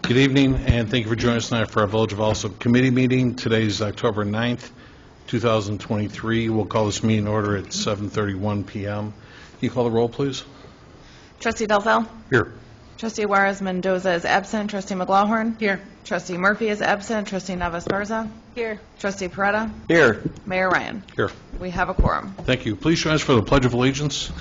Good evening, and thank you for joining us tonight for our Village of Alsip Committee meeting. Today is October 9th, 2023. We'll call this meeting in order at 7:31 p.m. Can you call the roll, please? Trustee Delfell? Here. Trustee Juarez Mendoza is absent. Trustee McLaughlin? Here. Trustee Murphy is absent. Trustee Navas Garza? Here. Trustee Peretta? Here. Mayor Ryan? Here. We have a quorum. Thank you. Please join us for the Pledge of Allegiance.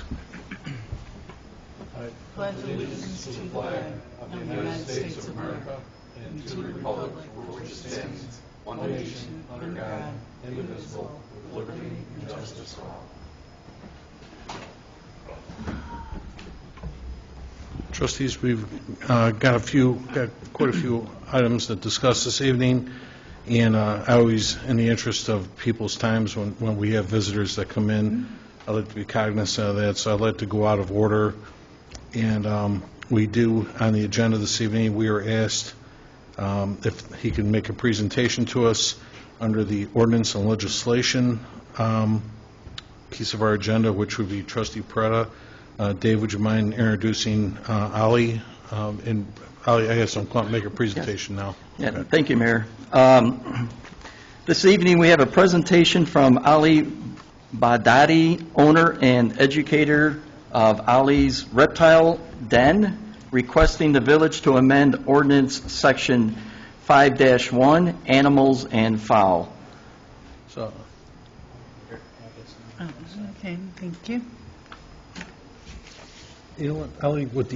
Pledge allegiance to the flag of the United States of America and to the republic for which it stands, one nation, under God, indivisible, with liberty and justice for all. Trustees, we've got quite a few items to discuss this evening, and I always, in the interest of people's times when we have visitors that come in, I like to be cognizant of that, so I'd like to go out of order. And we do, on the agenda this evening, we are asked if he can make a presentation to us under the ordinance and legislation piece of our agenda, which would be Trustee Peretta. Dave, would you mind introducing Ali? And Ali, I guess I'm going to make a presentation now. Yeah, Okay. Thank you, Mayor. This evening we have a presentation from Ali Badadi, owner and educator of Ali's Reptile Den, requesting the village to amend ordinance section 5-1, animals and fowl. So, Okay, thank you. you know what, Ali, with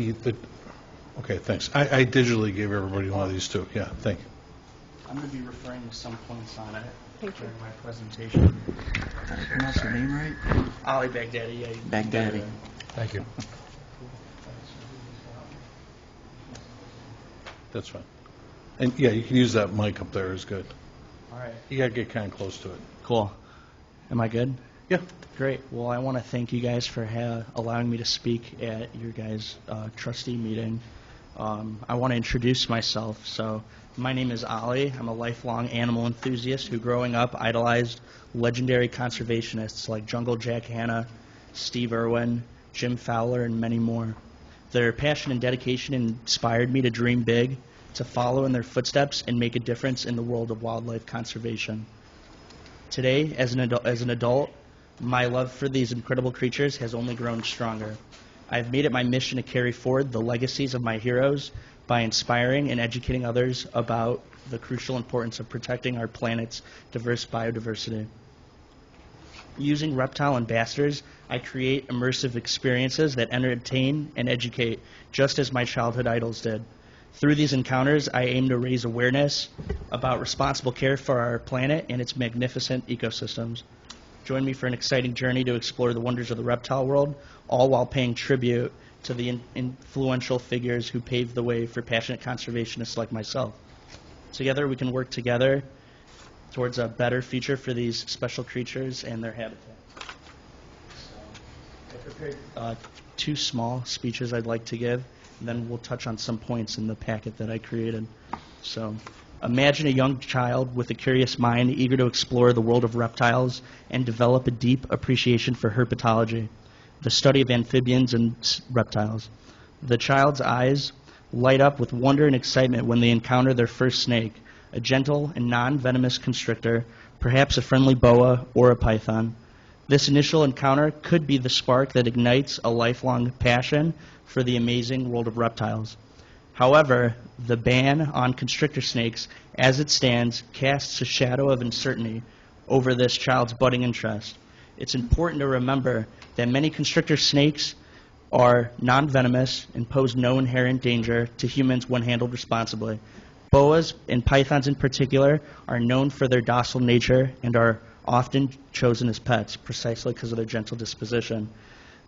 okay, thanks. I digitally gave everybody one of these too. Yeah, thank you. I'm going to be referring to some points on it during my presentation. Did I pronounce your name right? Ali Baghdadi. Yeah, Baghdadi. Thank you. That's fine. And yeah, you can use that mic up there, is good. All right. You got to get kind of close to it. Cool. Am I good? Yeah. Great. Well, I want to thank you guys for allowing me to speak at your guys' trustee meeting. I want to introduce myself. So, my name is Ali. I'm a lifelong animal enthusiast who, growing up, idolized legendary conservationists like Jungle Jack Hanna, Steve Irwin, Jim Fowler, and many more. Their passion and dedication inspired me to dream big, to follow in their footsteps and make a difference in the world of wildlife conservation. Today, as an adult, my love for these incredible creatures has only grown stronger. I've made it my mission to carry forward the legacies of my heroes by inspiring and educating others about the crucial importance of protecting our planet's diverse biodiversity. Using reptile ambassadors, I create immersive experiences that entertain and educate, just as my childhood idols did. Through these encounters, I aim to raise awareness about responsible care for our planet and its magnificent ecosystems. Join me for an exciting journey to explore the wonders of the reptile world, all while paying tribute to the influential figures who paved the way for passionate conservationists like myself. Together, we can work together towards a better future for these special creatures and their habitat. So, I prepared two small speeches I'd like to give, and then we'll touch on some points in the packet that I created. So, imagine a young child with a curious mind, eager to explore the world of reptiles and develop a deep appreciation for herpetology, the study of amphibians and reptiles. The child's eyes light up with wonder and excitement when they encounter their first snake, a gentle and non-venomous constrictor, perhaps a friendly boa or a python. This initial encounter could be the spark that ignites a lifelong passion for the amazing world of reptiles. However, the ban on constrictor snakes, as it stands, casts a shadow of uncertainty over this child's budding interest. It's important to remember that many constrictor snakes are non-venomous and pose no inherent danger to humans when handled responsibly. Boas, and pythons in particular, are known for their docile nature and are often chosen as pets, precisely because of their gentle disposition.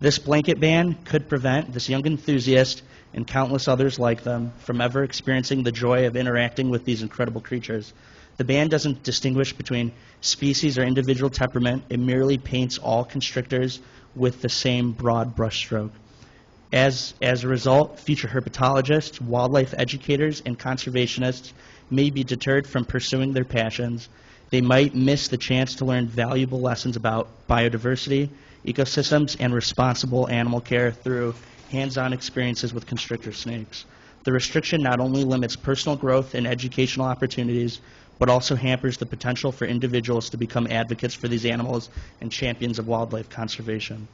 This blanket ban could prevent this young enthusiast and countless others like them from ever experiencing the joy of interacting with these incredible creatures. The ban doesn't distinguish between species or individual temperament. It merely paints all constrictors with the same broad brushstroke. As a result, future herpetologists, wildlife educators, and conservationists may be deterred from pursuing their passions. They might miss the chance to learn valuable lessons about biodiversity, ecosystems, and responsible animal care through hands-on experiences with constrictor snakes. The restriction not only limits personal growth and educational opportunities, but also hampers the potential for individuals to become advocates for these animals and champions of wildlife conservation.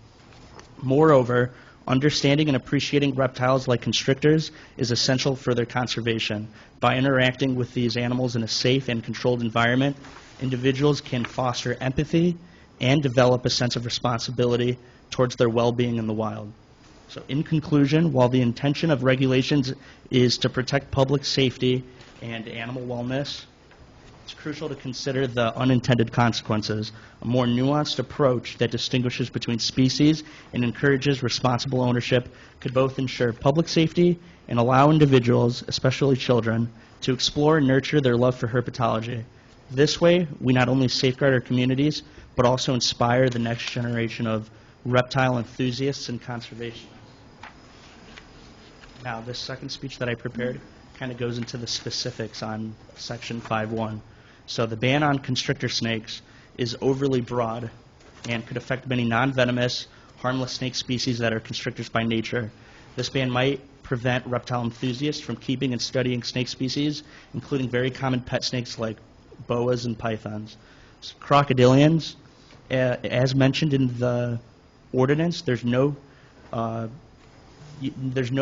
Moreover, understanding and appreciating reptiles like constrictors is essential for their conservation. By interacting with these animals in a safe and controlled environment, individuals can foster empathy and develop a sense of responsibility towards their well-being in the wild. So in conclusion, while the intention of regulations is to protect public safety and animal wellness, it's crucial to consider the unintended consequences. A more nuanced approach that distinguishes between species and encourages responsible ownership could both ensure public safety and allow individuals, especially children, to explore and nurture their love for herpetology. This way, we not only safeguard our communities, but also inspire the next generation of reptile enthusiasts and conservationists. Now, this second speech that I prepared kind of goes into the specifics on Section 5.1. So the ban on constrictor snakes is overly broad and could affect many non-venomous, harmless snake species that are constrictors by nature. This ban might prevent reptile enthusiasts from keeping and studying snake species, including very common pet snakes like boas and pythons. Crocodilians, as mentioned in the ordinance, there's no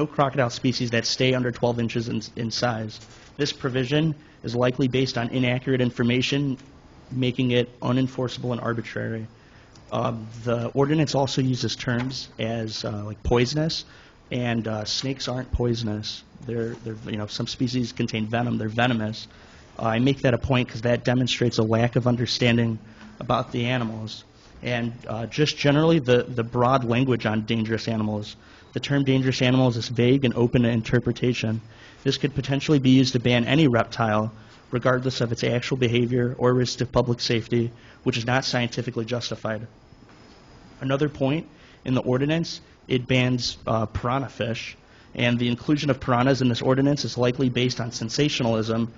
crocodile species that stay under 12 inches in size. This provision is likely based on inaccurate information, making it unenforceable and arbitrary. The ordinance also uses terms as like poisonous, and snakes aren't poisonous. They're some species contain venom. They're venomous. I make that a point because that demonstrates a lack of understanding about the animals. And just generally, the broad language on dangerous animals. The term dangerous animals is vague and open to interpretation. This could potentially be used to ban any reptile, regardless of its actual behavior or risk to public safety, which is not scientifically justified. Another point, in the ordinance, it bans piranha fish, and the inclusion of piranhas in this ordinance is likely based on sensationalism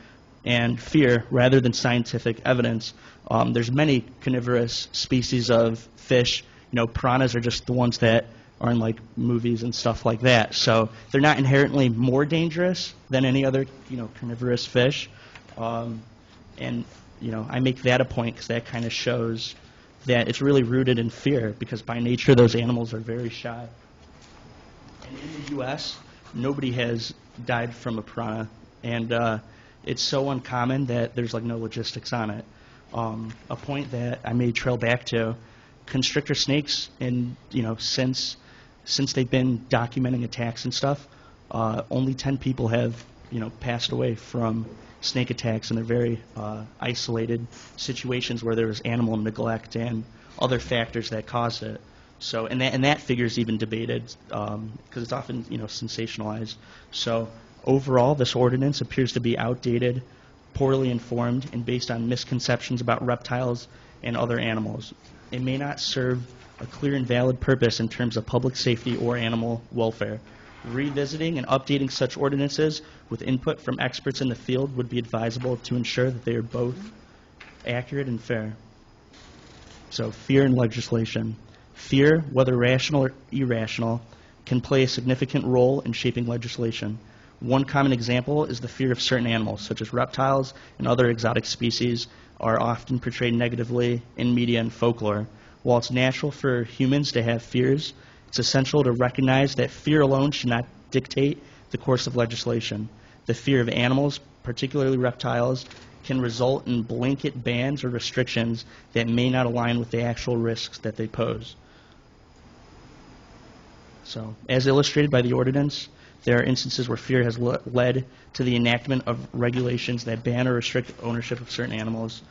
and fear rather than scientific evidence. There's many carnivorous species of fish. Piranhas are just the ones that are in like movies and stuff like that. So they're not inherently more dangerous than any other carnivorous fish. I make that a point because that kind of shows that it's really rooted in fear, because by nature those animals are very shy. And in the U.S., nobody has died from a piranha, and it's so uncommon that there's like no logistics on it. A point that I may trail back to, constrictor snakes, and since they've been documenting attacks and stuff, only 10 people have passed away from snake attacks, and they're very isolated situations where there was animal neglect and other factors that caused it. So, and that figure is even debated because it's often sensationalized. So overall, this ordinance appears to be outdated, poorly informed, and based on misconceptions about reptiles and other animals. It may not serve a clear and valid purpose in terms of public safety or animal welfare. Revisiting and updating such ordinances with input from experts in the field would be advisable to ensure that they are both accurate and fair. So, fear in legislation. Fear, whether rational or irrational, can play a significant role in shaping legislation. One common example is the fear of certain animals, such as reptiles and other exotic species, are often portrayed negatively in media and folklore. While it's natural for humans to have fears, it's essential to recognize that fear alone should not dictate the course of legislation. The fear of animals, particularly reptiles, can result in blanket bans or restrictions that may not align with the actual risks that they pose. So, as illustrated by the ordinance, there are instances where fear has led to the enactment of regulations that ban or restrict ownership of certain animals.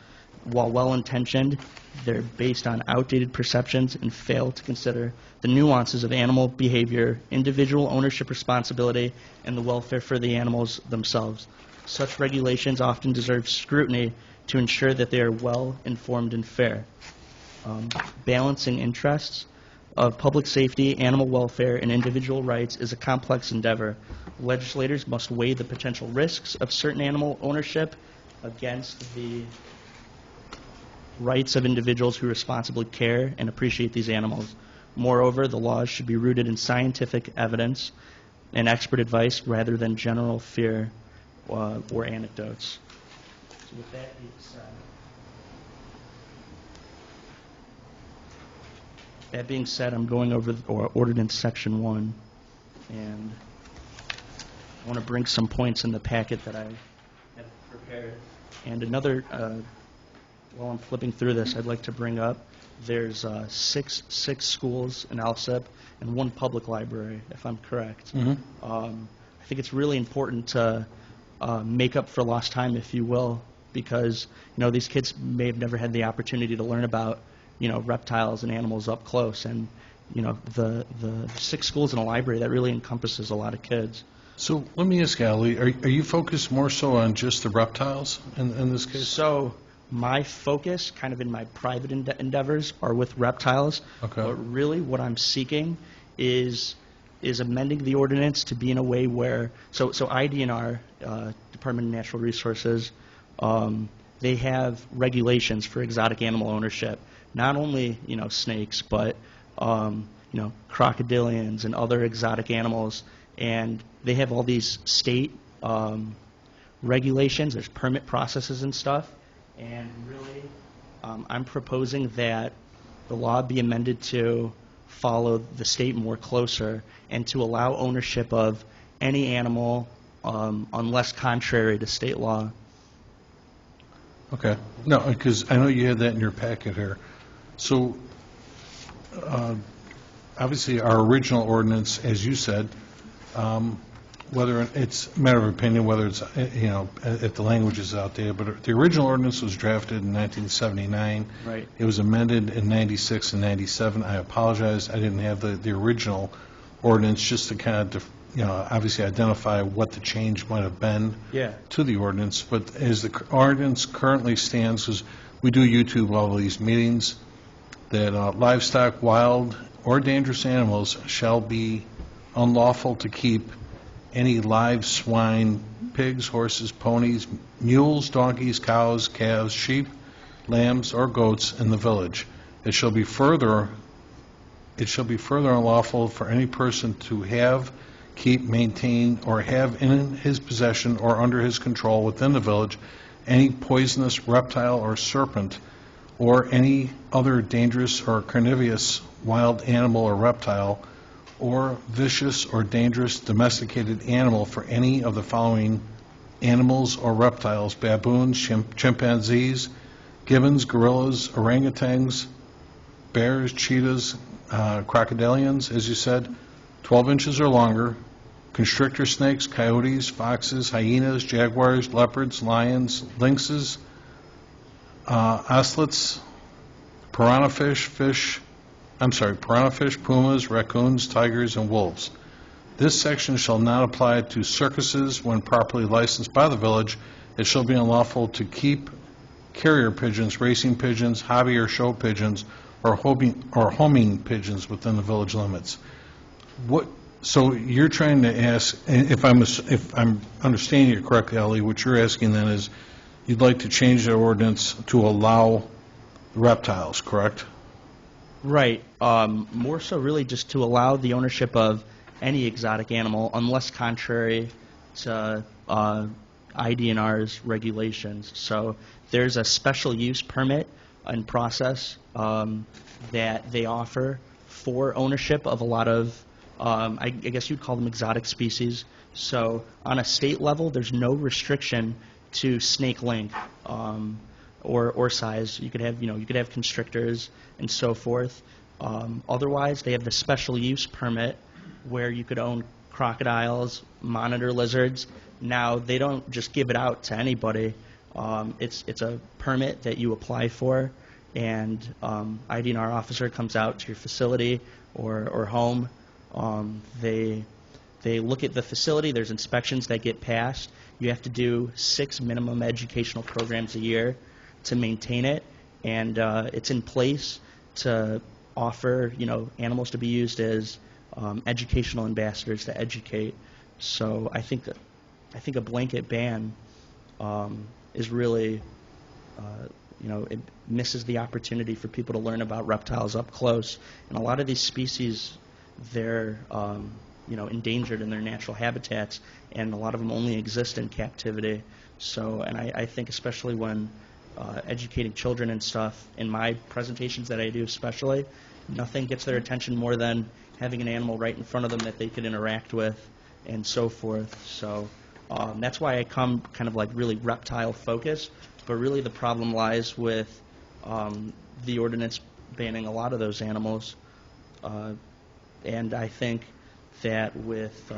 While well-intentioned, they're based on outdated perceptions and fail to consider the nuances of animal behavior, individual ownership responsibility, and the welfare for the animals themselves. Such regulations often deserve scrutiny to ensure that they are well-informed and fair. Balancing interests of public safety, animal welfare, and individual rights is a complex endeavor. Legislators must weigh the potential risks of certain animal ownership against the rights of individuals who responsibly care and appreciate these animals. Moreover, the laws should be rooted in scientific evidence and expert advice rather than general fear or anecdotes. So with that being said, I'm going over Ordinance Section 1, and I want to bring some points in the packet that I have prepared. And another, while I'm flipping through this, I'd like to bring up, there's six schools in Alsip and one public library, if I'm correct. I think it's really important to make up for lost time, if you will, because these kids may have never had the opportunity to learn about reptiles and animals up close, and the 6 schools in a library, that really encompasses a lot of kids. So let me ask, Ali, are you focused more so on just the reptiles in this case? So my focus, kind of in my private endeavors, are with reptiles. Okay. But really, what I'm seeking is amending the ordinance to be in a way where so IDNR, Department of Natural Resources, they have regulations for exotic animal ownership. Not only snakes, but crocodilians and other exotic animals, and they have all these state regulations. There's permit processes and stuff, and really, I'm proposing that the law be amended to follow the state more closer and to allow ownership of any animal unless contrary to state law. Okay. No, because I know you had that in your packet here. So, obviously, our original ordinance, as you said, whether it's a matter of opinion, whether it's, if the language is outdated, but the original ordinance was drafted in 1979. Right. It was amended in 96 and 97. I apologize, I didn't have the original ordinance, just to kind of, obviously identify what the change might have been to the ordinance. But as the ordinance currently stands, because we do YouTube all of these meetings, that livestock, wild, or dangerous animals shall be unlawful to keep any live swine, pigs, horses, ponies, mules, donkeys, cows, calves, sheep, lambs, or goats in the village. It shall be further unlawful for any person to have, keep, maintain, or have in his possession or under his control within the village any poisonous reptile or serpent or any other dangerous or carnivorous wild animal or reptile or vicious or dangerous domesticated animal for any of the following animals or reptiles: baboons, chimpanzees, gibbons, gorillas, orangutans, bears, cheetahs, crocodilians, as you said, 12 inches or longer, constrictor snakes, coyotes, foxes, hyenas, jaguars, leopards, lions, lynxes, ocelots, piranha fish, pumas, raccoons, tigers, and wolves. This section shall not apply to circuses when properly licensed by the village. It shall be unlawful to keep carrier pigeons, racing pigeons, hobby or show pigeons, or homing pigeons within the village limits. So you're trying to ask, if I'm understanding you correctly, Ali, what you're asking then is you'd like to change the ordinance to allow reptiles, correct? Right. More so really just to allow the ownership of any exotic animal unless contrary to IDNR's regulations. So there's a special use permit and process that they offer for ownership of a lot of, I guess you'd call them exotic species. So on a state level, there's no restriction to snake length or size. You could have constrictors and so forth. Otherwise, they have the special use permit where you could own crocodiles, monitor lizards. Now, they don't just give it out to anybody. It's a permit that you apply for, and IDNR officer comes out to your facility or home. They look at the facility. There's inspections that get passed. You have to do 6 minimum educational programs a year to maintain it, and it's in place to offer, animals to be used as educational ambassadors to educate. So I think a blanket ban is really, it misses the opportunity for people to learn about reptiles up close. And a lot of these species, they're endangered in their natural habitats, and a lot of them only exist in captivity. So, and I think especially when educating children and stuff, in my presentations that I do especially, nothing gets their attention more than having an animal right in front of them that they could interact with and so forth. So that's why I come kind of like really reptile focused, but really the problem lies with the ordinance banning a lot of those animals. And I think that with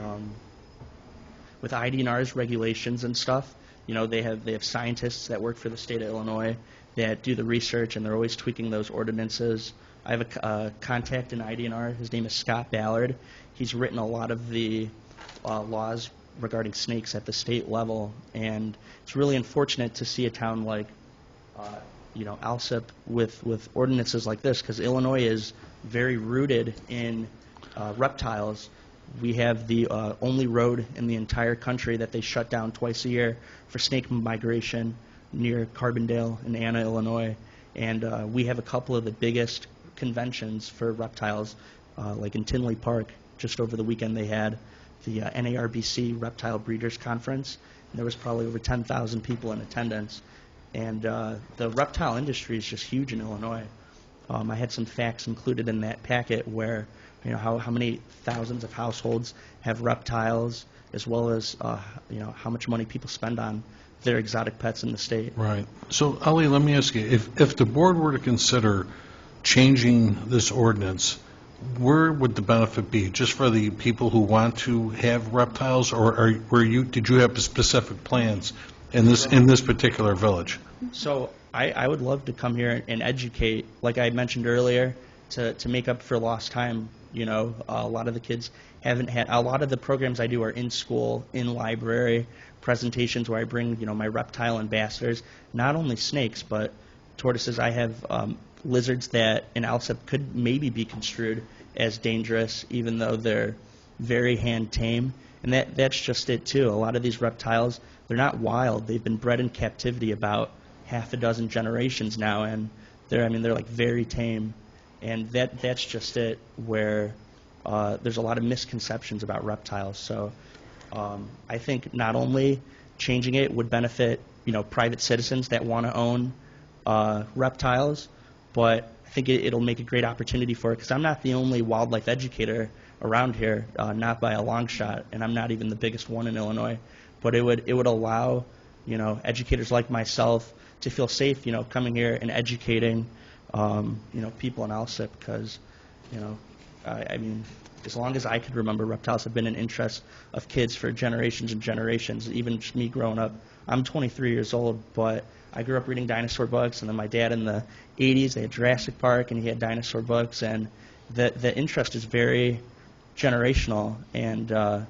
IDNR's regulations and stuff, they have scientists that work for the state of Illinois that do the research, and they're always tweaking those ordinances. I have a contact in IDNR. His name is Scott Ballard. He's written a lot of the laws regarding snakes at the state level, and it's really unfortunate to see a town like Alsip with ordinances like this, because Illinois is very rooted in reptiles. We have the only road in the entire country that they shut down twice a year for snake migration near Carbondale in Anna, Illinois. And we have a couple of the biggest conventions for reptiles, like in Tinley Park. Just over the weekend they had the NARBC Reptile Breeders Conference, and there was probably over 10,000 people in attendance. And the reptile industry is just huge in Illinois. I had some facts included in that packet where how many thousands of households have reptiles, as well as how much money people spend on their exotic pets in the state. Right. So, Ali, let me ask you, if the board were to consider changing this ordinance, where would the benefit be? Just for the people who want to have reptiles, or did you have specific plans in this particular village? So I would love to come here and educate, like I mentioned earlier, to make up for lost time. A lot of the kids haven't had, a lot of the programs I do are in school, in library, presentations where I bring, my reptile ambassadors, not only snakes, but tortoises. I have lizards that in Alsip could maybe be construed as dangerous, even though they're very hand tame. And that's just it, too. A lot of these reptiles, they're not wild. They've been bred in captivity about half a dozen generations now, and they're like very tame. And that's just it, where there's a lot of misconceptions about reptiles. So I think not only changing it would benefit, private citizens that want to own reptiles, but I think it'll make a great opportunity for it, because I'm not the only wildlife educator around here, not by a long shot, and I'm not even the biggest one in Illinois. But it would allow, educators like myself to feel safe, coming here and educating people in Alsip, because, as long as I could remember, reptiles have been an interest of kids for generations and generations, even just me growing up. I'm 23 years old, but I grew up reading dinosaur books, and then my dad in the 80s, they had Jurassic Park, and he had dinosaur books, and the interest is very generational, and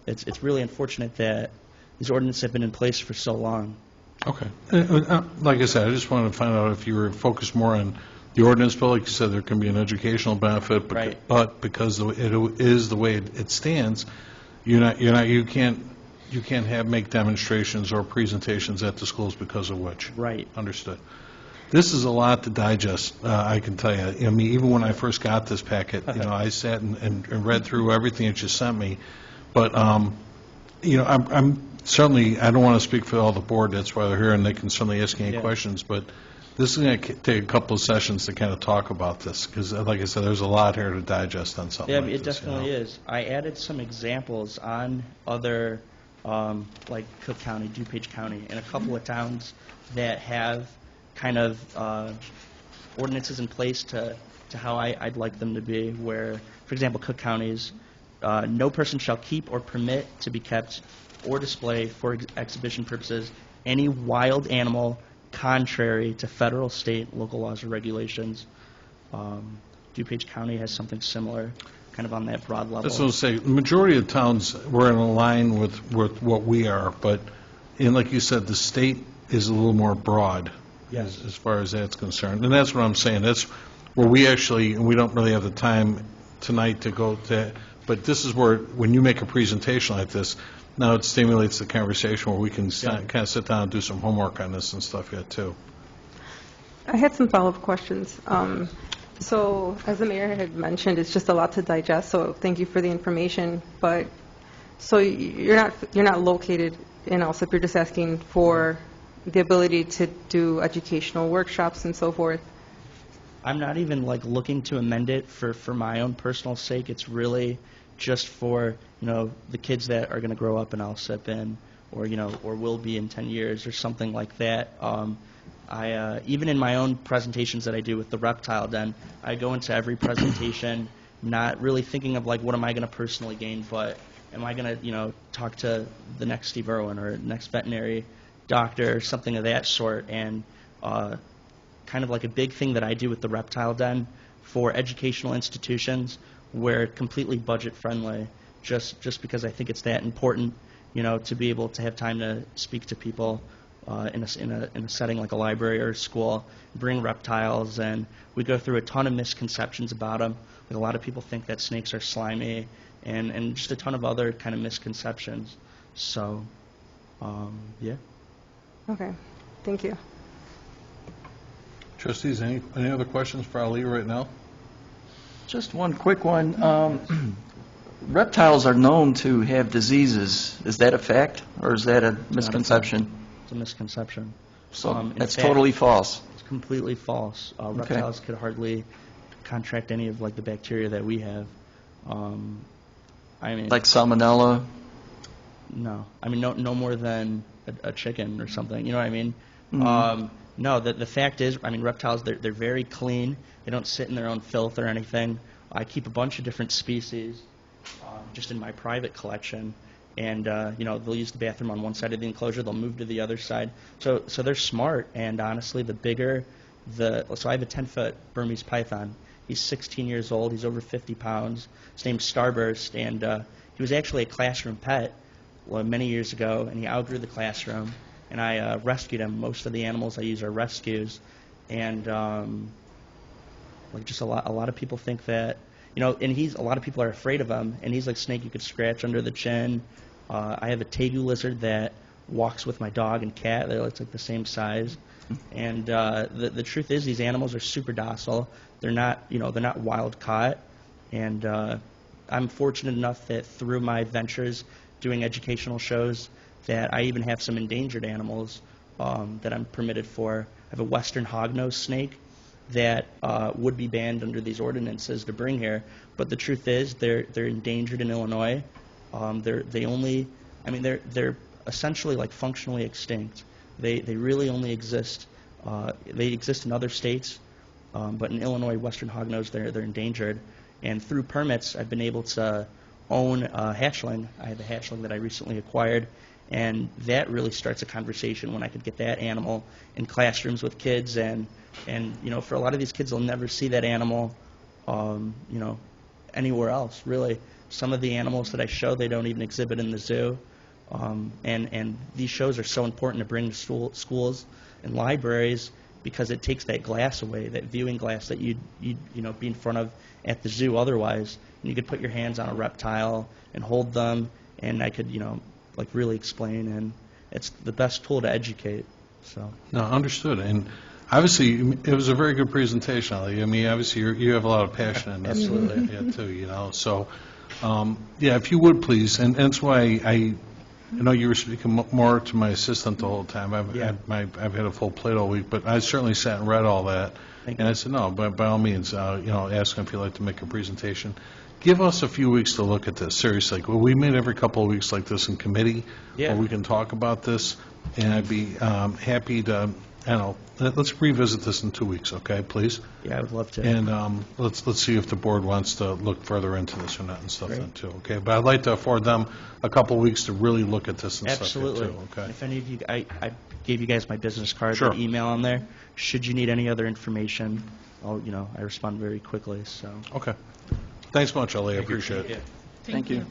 it's really unfortunate that these ordinances have been in place for so long. Okay. Like I said, I just wanted to find out if you were focused more on the ordinance bill. Like you said, there can be an educational benefit, but because it is the way it stands, you can't make demonstrations or presentations at the schools because of which. Right. Understood. This is a lot to digest, I can tell you. Even when I first got this packet, I sat and read through everything that you sent me. But, I'm certainly, I don't want to speak for all the board, that's why they're here, and they can certainly ask any questions, but this is going to take a couple of sessions to kind of talk about this, because, like I said, there's a lot here to digest on something like this. Yeah, it definitely is. I added some examples on other, like Cook County, DuPage County, and a couple of towns that have kind of ordinances in place to how I'd like them to be, where, for example, Cook County's, no person shall keep or permit to be kept or display for exhibition purposes any wild animal contrary to federal, state, local laws or regulations. DuPage County has something similar, kind of on that broad level. That's what I was saying. The majority of towns were in line with what we are, but, like you said, the state is a little more broad. Yes. As far as that's concerned. And that's what I'm saying. That's where we actually, and we don't really have the time tonight to go to, but this is where, when you make a presentation like this, now it stimulates the conversation where we can kind of sit down and do some homework on this and stuff yet, too. I had some follow-up questions. So, as the mayor had mentioned, it's just a lot to digest, so thank you for the information. But, so you're not located in Alsip, you're just asking for the ability to do educational workshops and so forth? I'm not even like looking to amend it for my own personal sake. It's really just for, the kids that are going to grow up in Alsip or will be in 10 years or something like that. I even in my own presentations that I do with the reptile den, I go into every presentation not really thinking of like what am I going to personally gain, but am I going to talk to the next Steve Irwin or next veterinary doctor or something of that sort. And kind of like a big thing that I do with the reptile den for educational institutions, we're completely budget friendly, just because I think it's that important, to be able to have time to speak to people in a setting like a library or a school, bring reptiles, and we go through a ton of misconceptions about them. Like a lot of people think that snakes are slimy, and just a ton of other kind of misconceptions. So, yeah. Okay, thank you. Trustees, any other questions for Ali right now? Just one quick one. Reptiles are known to have diseases. Is that a fact, or is that a misconception? It's a misconception. So In that's fact, totally false. It's completely false. Reptiles could hardly contract any of like the bacteria that we have. I mean, Like salmonella? no. I mean, no more than a chicken or something. You know what I mean? Mhm. No. The fact is, I mean, reptiles they're very clean. They don't sit in their own filth or anything. I keep a bunch of different species just in my private collection. And they'll use the bathroom on one side of the enclosure. They'll move to the other side. So they're smart. And honestly, so I have a 10-foot Burmese python. He's 16 years old. He's over 50 pounds. His name's Starburst, and he was actually a classroom pet many years ago. And he outgrew the classroom. And I rescued him. Most of the animals I use are rescues. And just a lot of people think that. And a lot of people are afraid of him, and he's like a snake you could scratch under the chin. I have a tegu lizard that walks with my dog and cat. It's like the same size. And the truth is, these animals are super docile. They're not wild caught. And I'm fortunate enough that through my ventures doing educational shows, that I even have some endangered animals that I'm permitted for. I have a western hognose snake that would be banned under these ordinances to bring here, but the truth is they're endangered in Illinois. They're essentially like functionally extinct. They really only exist. They exist in other states, but in Illinois, western hognose they're endangered. And through permits, I've been able to own a hatchling. I have a hatchling that I recently acquired, and that really starts a conversation when I could get that animal in classrooms with kids, and for a lot of these kids, they'll never see that animal, anywhere else, really. Some of the animals that I show, they don't even exhibit in the zoo, and these shows are so important to bring to schools and libraries because it takes that glass away, that viewing glass that you'd be in front of at the zoo otherwise, and you could put your hands on a reptile and hold them, and I could, really explain, and it's the best tool to educate. So. No, understood. And obviously, it was a very good presentation, Ali. I mean, obviously, you have a lot of passion in this. Absolutely. Too, So, if you would, please, and that's why I know you were speaking more to my assistant the whole time. I've had a full plate all week, but I certainly sat and read all that. Thank And you. I said, no, by all means, ask him if you'd like to make a presentation. Give us a few weeks to look at this, seriously. Well, we meet every couple of weeks like this in committee, where we can talk about this, and I'd be happy to, let's revisit this in 2 weeks, okay, please? Yeah, I would love to. And let's see if the board wants to look further into this or not and stuff Great. then, too, okay? But I'd like to afford them a couple of weeks to really look at this and Absolutely. stuff, too, okay? If any of you, I gave you guys my business card, Sure. the email on there. Should you need any other information, I respond very quickly. So. Okay. Thanks much, Ali, I appreciate it. Thank you.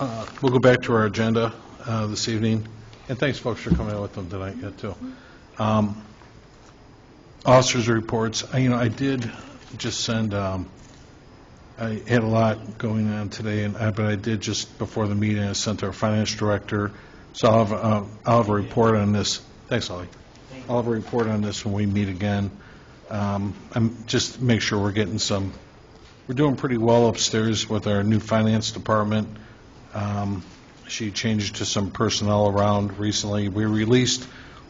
We'll go back to our agenda this evening, and thanks, folks, for coming out with them tonight, too. Officers' reports, I did just send, I had a lot going on today, but I did just before the meeting, I sent our finance director, so I'll have a report on this. Thanks, Ollie. I'll have a report on this when we meet again. just make sure we're getting we're doing pretty well upstairs with our new finance department. She changed to some personnel around recently. We released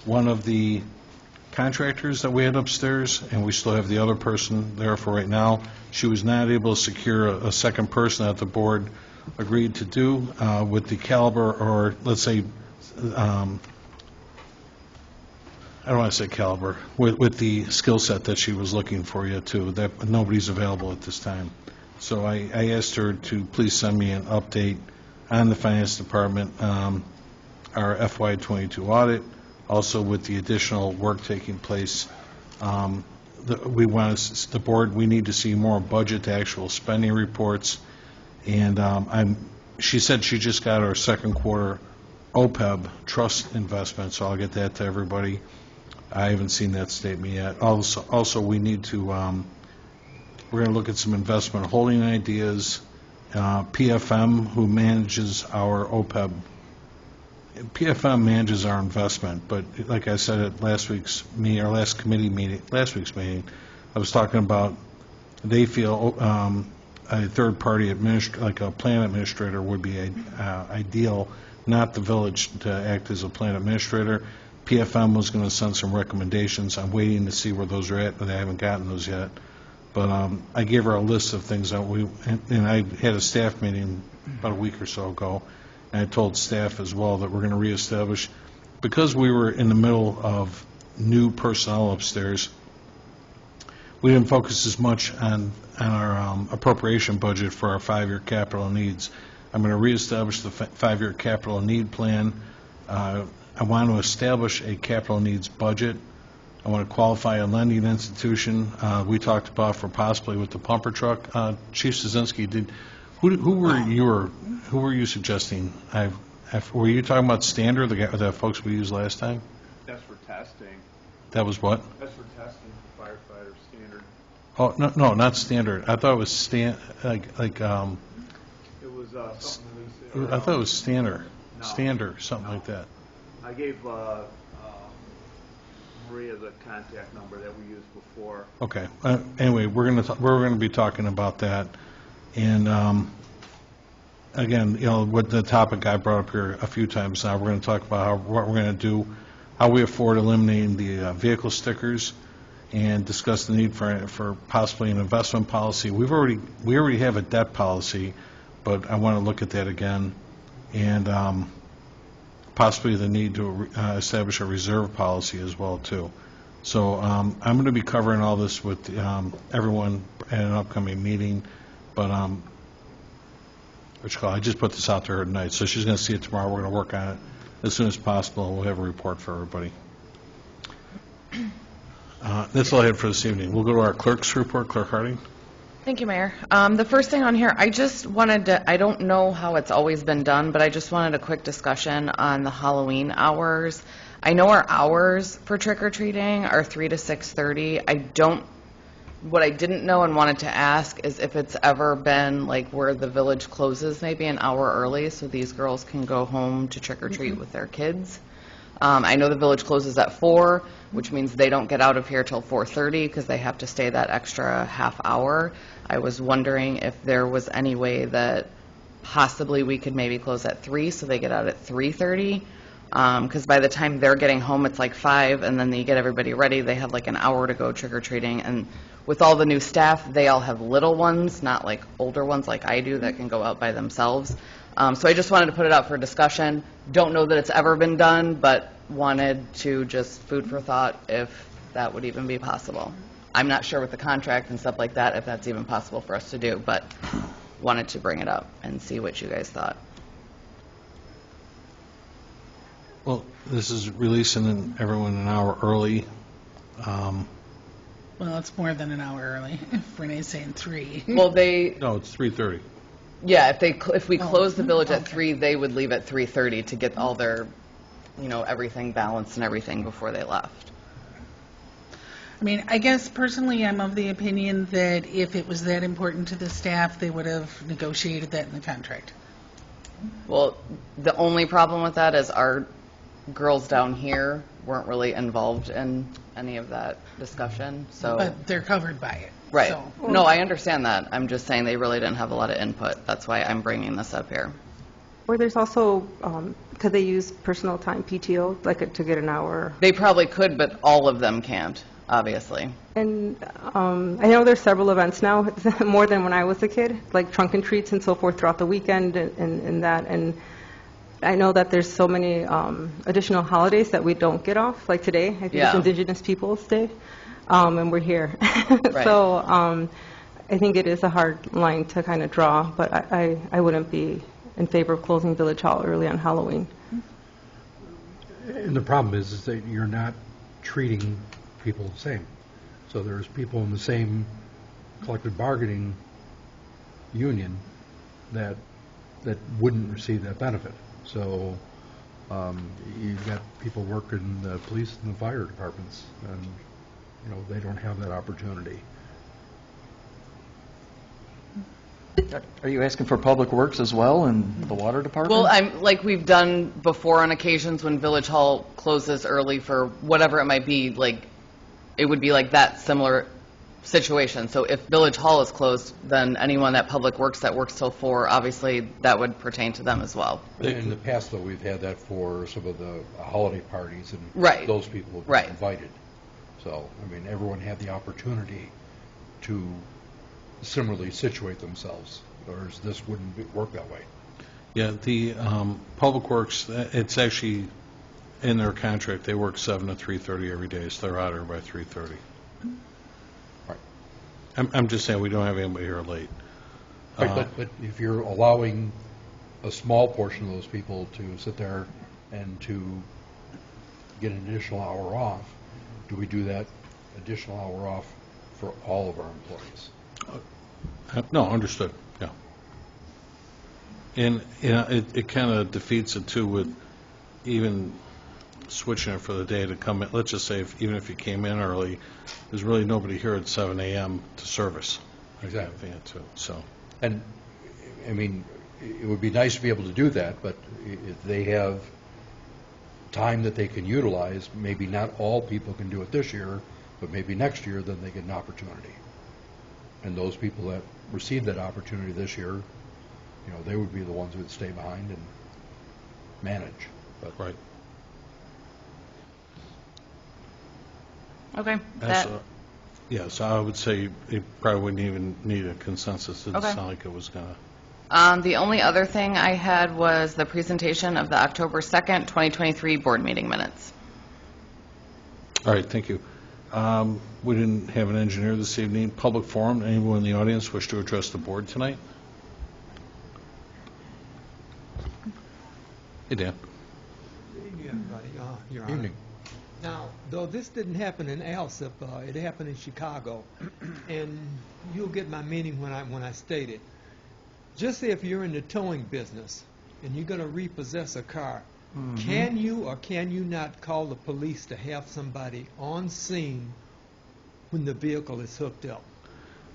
one of the contractors that we had upstairs, and we still have the other person there for right now. She was not able to secure a second person that the board agreed to do with the caliber, or let's say, I don't want to say caliber, with the skill set that she was looking for yet too, that nobody's available at this time. So I asked her to please send me an update on the finance department, our FY22 audit, also with the additional work taking place. The board, we need to see more budget to actual spending reports. And she said she just got our second quarter OPEB trust investment, so I'll get that to everybody. I haven't seen that statement yet. Also, we need to, we're going to look at some investment holding ideas. PFM, who manages our OPEB, PFM manages our investment, but like I said at last week's meeting, our last meeting, I was talking about they feel a third-party like a plan administrator would be ideal, not the village to act as a plan administrator. PFM was going to send some recommendations. I'm waiting to see where those are at, but I haven't gotten those yet. But I gave her a list of things that and I had a staff meeting about a week or so ago, and I told staff as well that we're going to reestablish, because we were in the middle of new personnel upstairs, we didn't focus as much on our appropriation budget for our 5-year capital needs. I'm going to reestablish the 5-year capital need plan. I want to establish a capital needs budget. I want to qualify a lending institution. We talked about for possibly with the pumper truck. Chief Szynski, who were you suggesting? Were you talking about Standard, the folks we used last time? That's for testing. That was what? That's for testing for firefighter Standard. Oh, no, not Standard. I thought it was It was something loose. I thought it was Standard. No. Standard, something like that. I gave Maria the contact number that we used before. Okay. Anyway, we're going to be talking about that, and again, with the topic I brought up here a few times now, we're going to talk about what we're going to do, how we afford eliminating the vehicle stickers, and discuss the need for possibly an investment policy. We already have a debt policy, but I want to look at that again, and possibly the need to establish a reserve policy as well too. So I'm going to be covering all this with everyone at an upcoming meeting, but I just put this out to her tonight, so she's going to see it tomorrow. We're going to work on it as soon as possible, and we'll have a report for everybody. That's all I had for this evening. We'll go to our clerk's report. Clerk Harding. Thank you, Mayor. The first thing on here, I just wanted to, I don't know how it's always been done, but I just wanted a quick discussion on the Halloween hours. I know our hours for trick-or-treating are 3 to 6:30. What I didn't know and wanted to ask is if it's ever been like where the village closes maybe an hour early so these girls can go home to trick-or-treat with their kids. I know the village closes at 4, which means they don't get out of here till 4:30 because they have to stay that extra half hour. I was wondering if there was any way that possibly we could maybe close at 3 so they get out at 3:30. Because by the time they're getting home, it's like 5, and then you get everybody ready. They have like an hour to go trick-or-treating. And with all the new staff, they all have little ones, not like older ones like I do that can go out by themselves. So I just wanted to put it out for discussion. Don't know that it's ever been done, but wanted to just food for thought if that would even be possible. I'm not sure with the contract and stuff like that if that's even possible for us to do, but wanted to bring it up and see what you guys thought. Well, this is releasing everyone an hour early. Well, it's more than an hour early. If Renee's saying 3. Well, No, it's 3:30. yeah, if we close the village at okay. 3, they would leave at 3:30 to get all their, everything balanced and everything before they left. I mean, I guess personally I'm of the opinion that if it was that important to the staff, they would have negotiated that in the contract. Well, the only problem with that is our girls down here weren't really involved in any of that discussion, so. But they're covered by it. Right. So- No, I understand that. I'm just saying they really didn't have a lot of input. That's why I'm bringing this up here. Or there's also, could they use personal time, PTO, like to get an hour? They probably could, but all of them can't, obviously. And I know there's several events now, more than when I was a kid, like trunk and treats and so forth throughout the weekend and that. And I know that there's so many additional holidays that we don't get off, like today. I think Yeah. it's Indigenous Peoples Day, and we're here. Right. So I think it is a hard line to kind of draw, but I wouldn't be in favor of closing Village Hall early on Halloween. And the problem is that you're not treating people the same. So there's people in the same collective bargaining union that wouldn't receive that benefit. So you've got people work in the police and the fire departments, and they don't have that opportunity. Are you asking for Public Works as well and the Water Department? Well, I'm, like we've done before on occasions when Village Hall closes early for whatever it might be, like, it would be like that similar situation. So if Village Hall is closed, then anyone at Public Works that works till 4, obviously, that would pertain to them as well. In the past, though, we've had that for some of the holiday parties, and Right. those people have Right. been invited. So, I mean, everyone had the opportunity to similarly situate themselves, whereas this wouldn't work that way. Yeah, the Public Works, it's actually in their contract, they work 7 to 3:30 every day, so they're out here by 3:30. Right. I'm just saying, we don't have anybody here late. Right, but if you're allowing a small portion of those people to sit there and to get an additional hour off, do we do that additional hour off for all of our employees? No, understood, yeah. And, it kind of defeats it, too, with even switching it for the day to come in. Let's just say, even if you came in early, there's really nobody here at 7 a.m. to service. Exactly. Too, so. And, I mean, it would be nice to be able to do that, but if they have time that they can utilize, maybe not all people can do it this year, but maybe next year, then they get an opportunity. And those people that received that opportunity this year, they would be the ones who would stay behind and manage. But Right. Okay. That's, That, yeah, so I would say it probably wouldn't even need a consensus. It didn't Okay. sound like it was going to. the only other thing I had was the presentation of the October 2nd, 2023 board meeting minutes. All right, thank you. We didn't have an engineer this evening. Public forum, anyone in the audience wish to address the board tonight? Hey, Dan. Good evening, everybody. Your Honor. evening. Now, though this didn't happen in Alsip, it happened in Chicago, and you'll get my meaning when I state it. Just say if you're in the towing business and you're going to repossess a car, can you or can you not call the police to have somebody on scene when the vehicle is hooked up?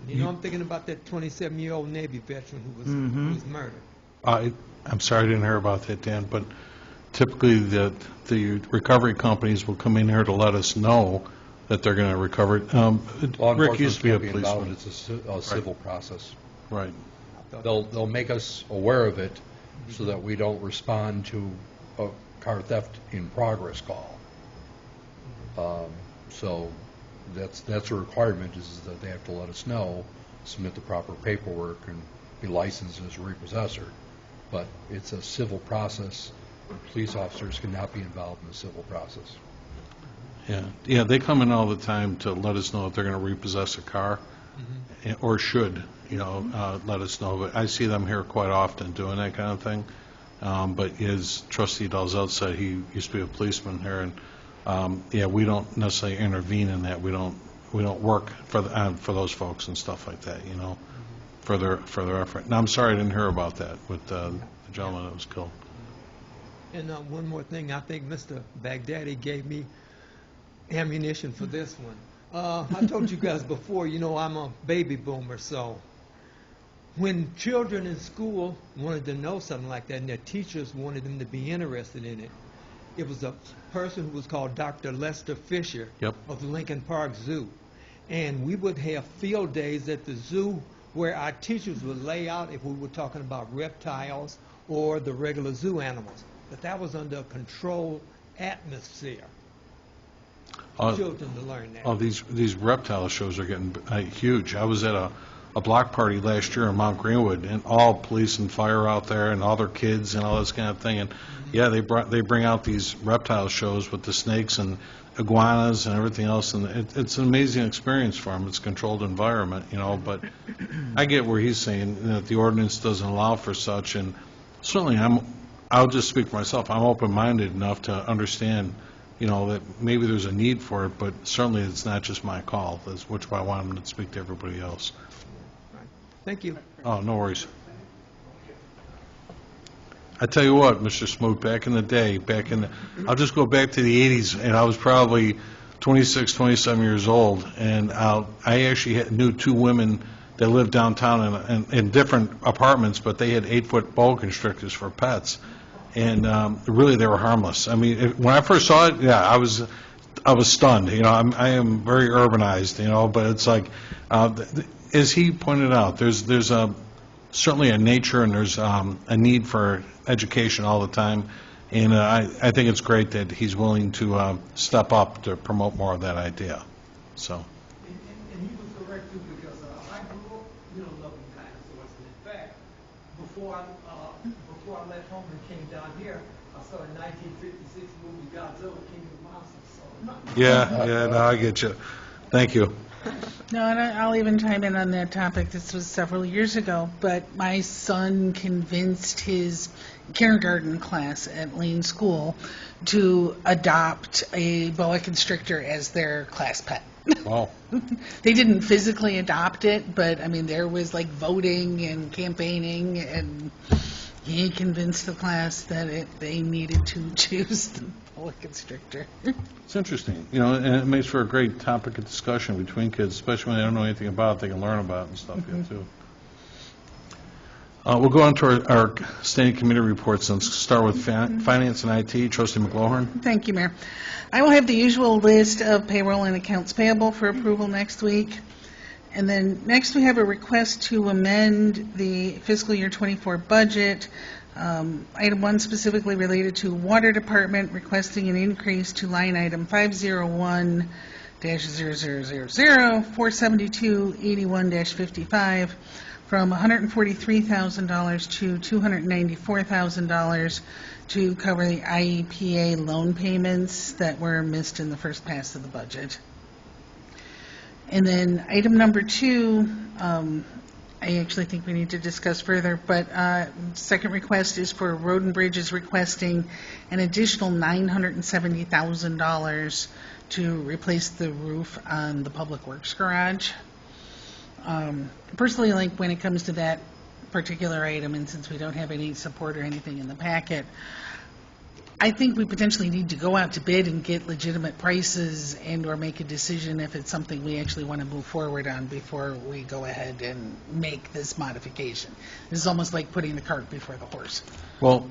I'm thinking about that 27-year-old Navy veteran who was murdered. I'm sorry I didn't hear about that, Dan, but typically the recovery companies will come in here to let us know that they're going to recover it. Law Rick used to be a enforcement can't policeman. It's a civil process. Right. They'll make us aware of it so that we don't respond to a car theft in progress call. So that's a requirement, is that they have to let us know, submit the proper paperwork, and be licensed as a repossessor. But it's a civil process. Police officers cannot be involved in the civil process. Yeah, they come in all the time to let us know if they're going to repossess a car, or should, let us know. But I see them here quite often doing that kind of thing. But as Trustee Dalzell said, he used to be a policeman here, and we don't necessarily intervene in that. We don't work for those folks and stuff like that, for their effort. And I'm sorry I didn't hear about that with the gentleman that was killed. And one more thing, I think Mr. Baghdadi gave me ammunition for this one. I told you guys before, I'm a baby boomer, so when children in school wanted to know something like that and their teachers wanted them to be interested in it, It was a person who was called Dr. Lester Fisher Yep. of the Lincoln Park Zoo. And we would have field days at the zoo where our teachers would lay out if we were talking about reptiles or the regular zoo animals. But that was under a controlled atmosphere. Children to learn that. Oh, these reptile shows are getting huge. I was at a block party last year in Mount Greenwood, and all police and fire out there, and all their kids and all this kind of thing. And yeah, they bring out these reptile shows with the snakes and iguanas and everything else, and it's an amazing experience for them. It's a controlled environment, you know. But I get where he's saying that the ordinance doesn't allow for such, and certainly I'll just speak for myself. I'm open-minded enough to understand, you know, that maybe there's a need for it, but certainly it's not just my call, which is why I want him to speak to everybody else. Thank you. Oh, no worries. I tell you what, Mr. Smoot, back in the day, I'll just go back to the 80s, and I was probably 26, 27 years old, and I actually knew two women that lived downtown in different apartments, but they had 8-foot boa constrictors for pets, and really they were harmless. I mean, when I first saw it, yeah, I was stunned. You know, I am very urbanized, you know, but it's like, as he pointed out, there's certainly a nature and there's a need for education all the time, and I think it's great that he's willing to step up to promote more of that idea. So. And he was correct too, because I grew up, loving dinosaurs. And in fact, before I left home and came down here, I saw a 1956 movie, Godzilla, King of the Monsters. So Yeah, no, I get you. Thank you. No, and I'll even chime in on that topic. This was several years ago, but my son convinced his kindergarten class at Lane School to adopt a boa constrictor as their class pet. Wow. They didn't physically adopt it, but I mean, there was like voting and campaigning, and he convinced the class that they needed to choose the boa constrictor. It's interesting, you know, and it makes for a great topic of discussion between kids, especially when they don't know anything about it, they can learn about it and stuff here, too. We'll go on to our standing committee reports and start with Finance and IT. Trustee McGlohan. Thank you, Mayor. I will have the usual list of payroll and accounts payable for approval next week. And then next we have a request to amend the fiscal year 24 budget. Item 1 specifically related to Water Department, requesting an increase to line item 501-0000, 472-81-55 from $143,000 to $294,000 to cover the IEPA loan payments that were missed in the first pass of the budget. And then item number 2, I actually think we need to discuss further, but second request is for Road and Bridges requesting an additional $970,000 to replace the roof on the Public Works garage. Personally, like when it comes to that particular item, and since we don't have any support or anything in the packet, I think we potentially need to go out to bid and get legitimate prices and or make a decision if it's something we actually want to move forward on before we go ahead and make this modification. This is almost like putting the cart before the horse. Well,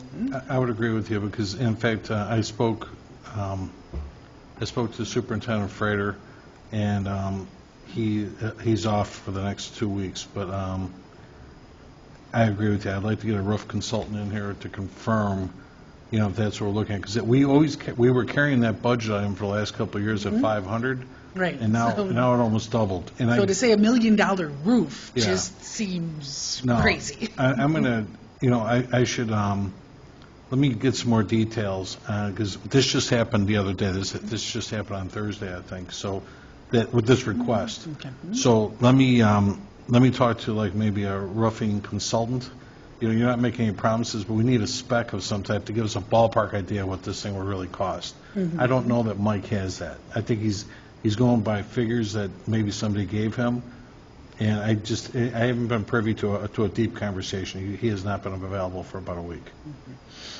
I would agree with you because, in fact, I spoke to Superintendent Frater, and he's off for the next 2 weeks. But I agree with you. I'd like to get a roof consultant in here to confirm, you know, if that's what we're looking at. Because we were carrying that budget item for the last couple of years at 500, Right. and now it almost doubled. And So to say $1 million roof Yeah. just seems No, crazy. I'm going to, you know, I should, let me get some more details, because this just happened the other day. This just happened on Thursday, I think, so, that, with this request. Okay. So let me talk to like maybe a roofing consultant. You know, you're not making any promises, but we need a spec of some type to give us a ballpark idea what this thing will really cost. I don't know that Mike has that. I think he's going by figures that maybe somebody gave him, and I haven't been privy to a deep conversation. He has not been available for about a week.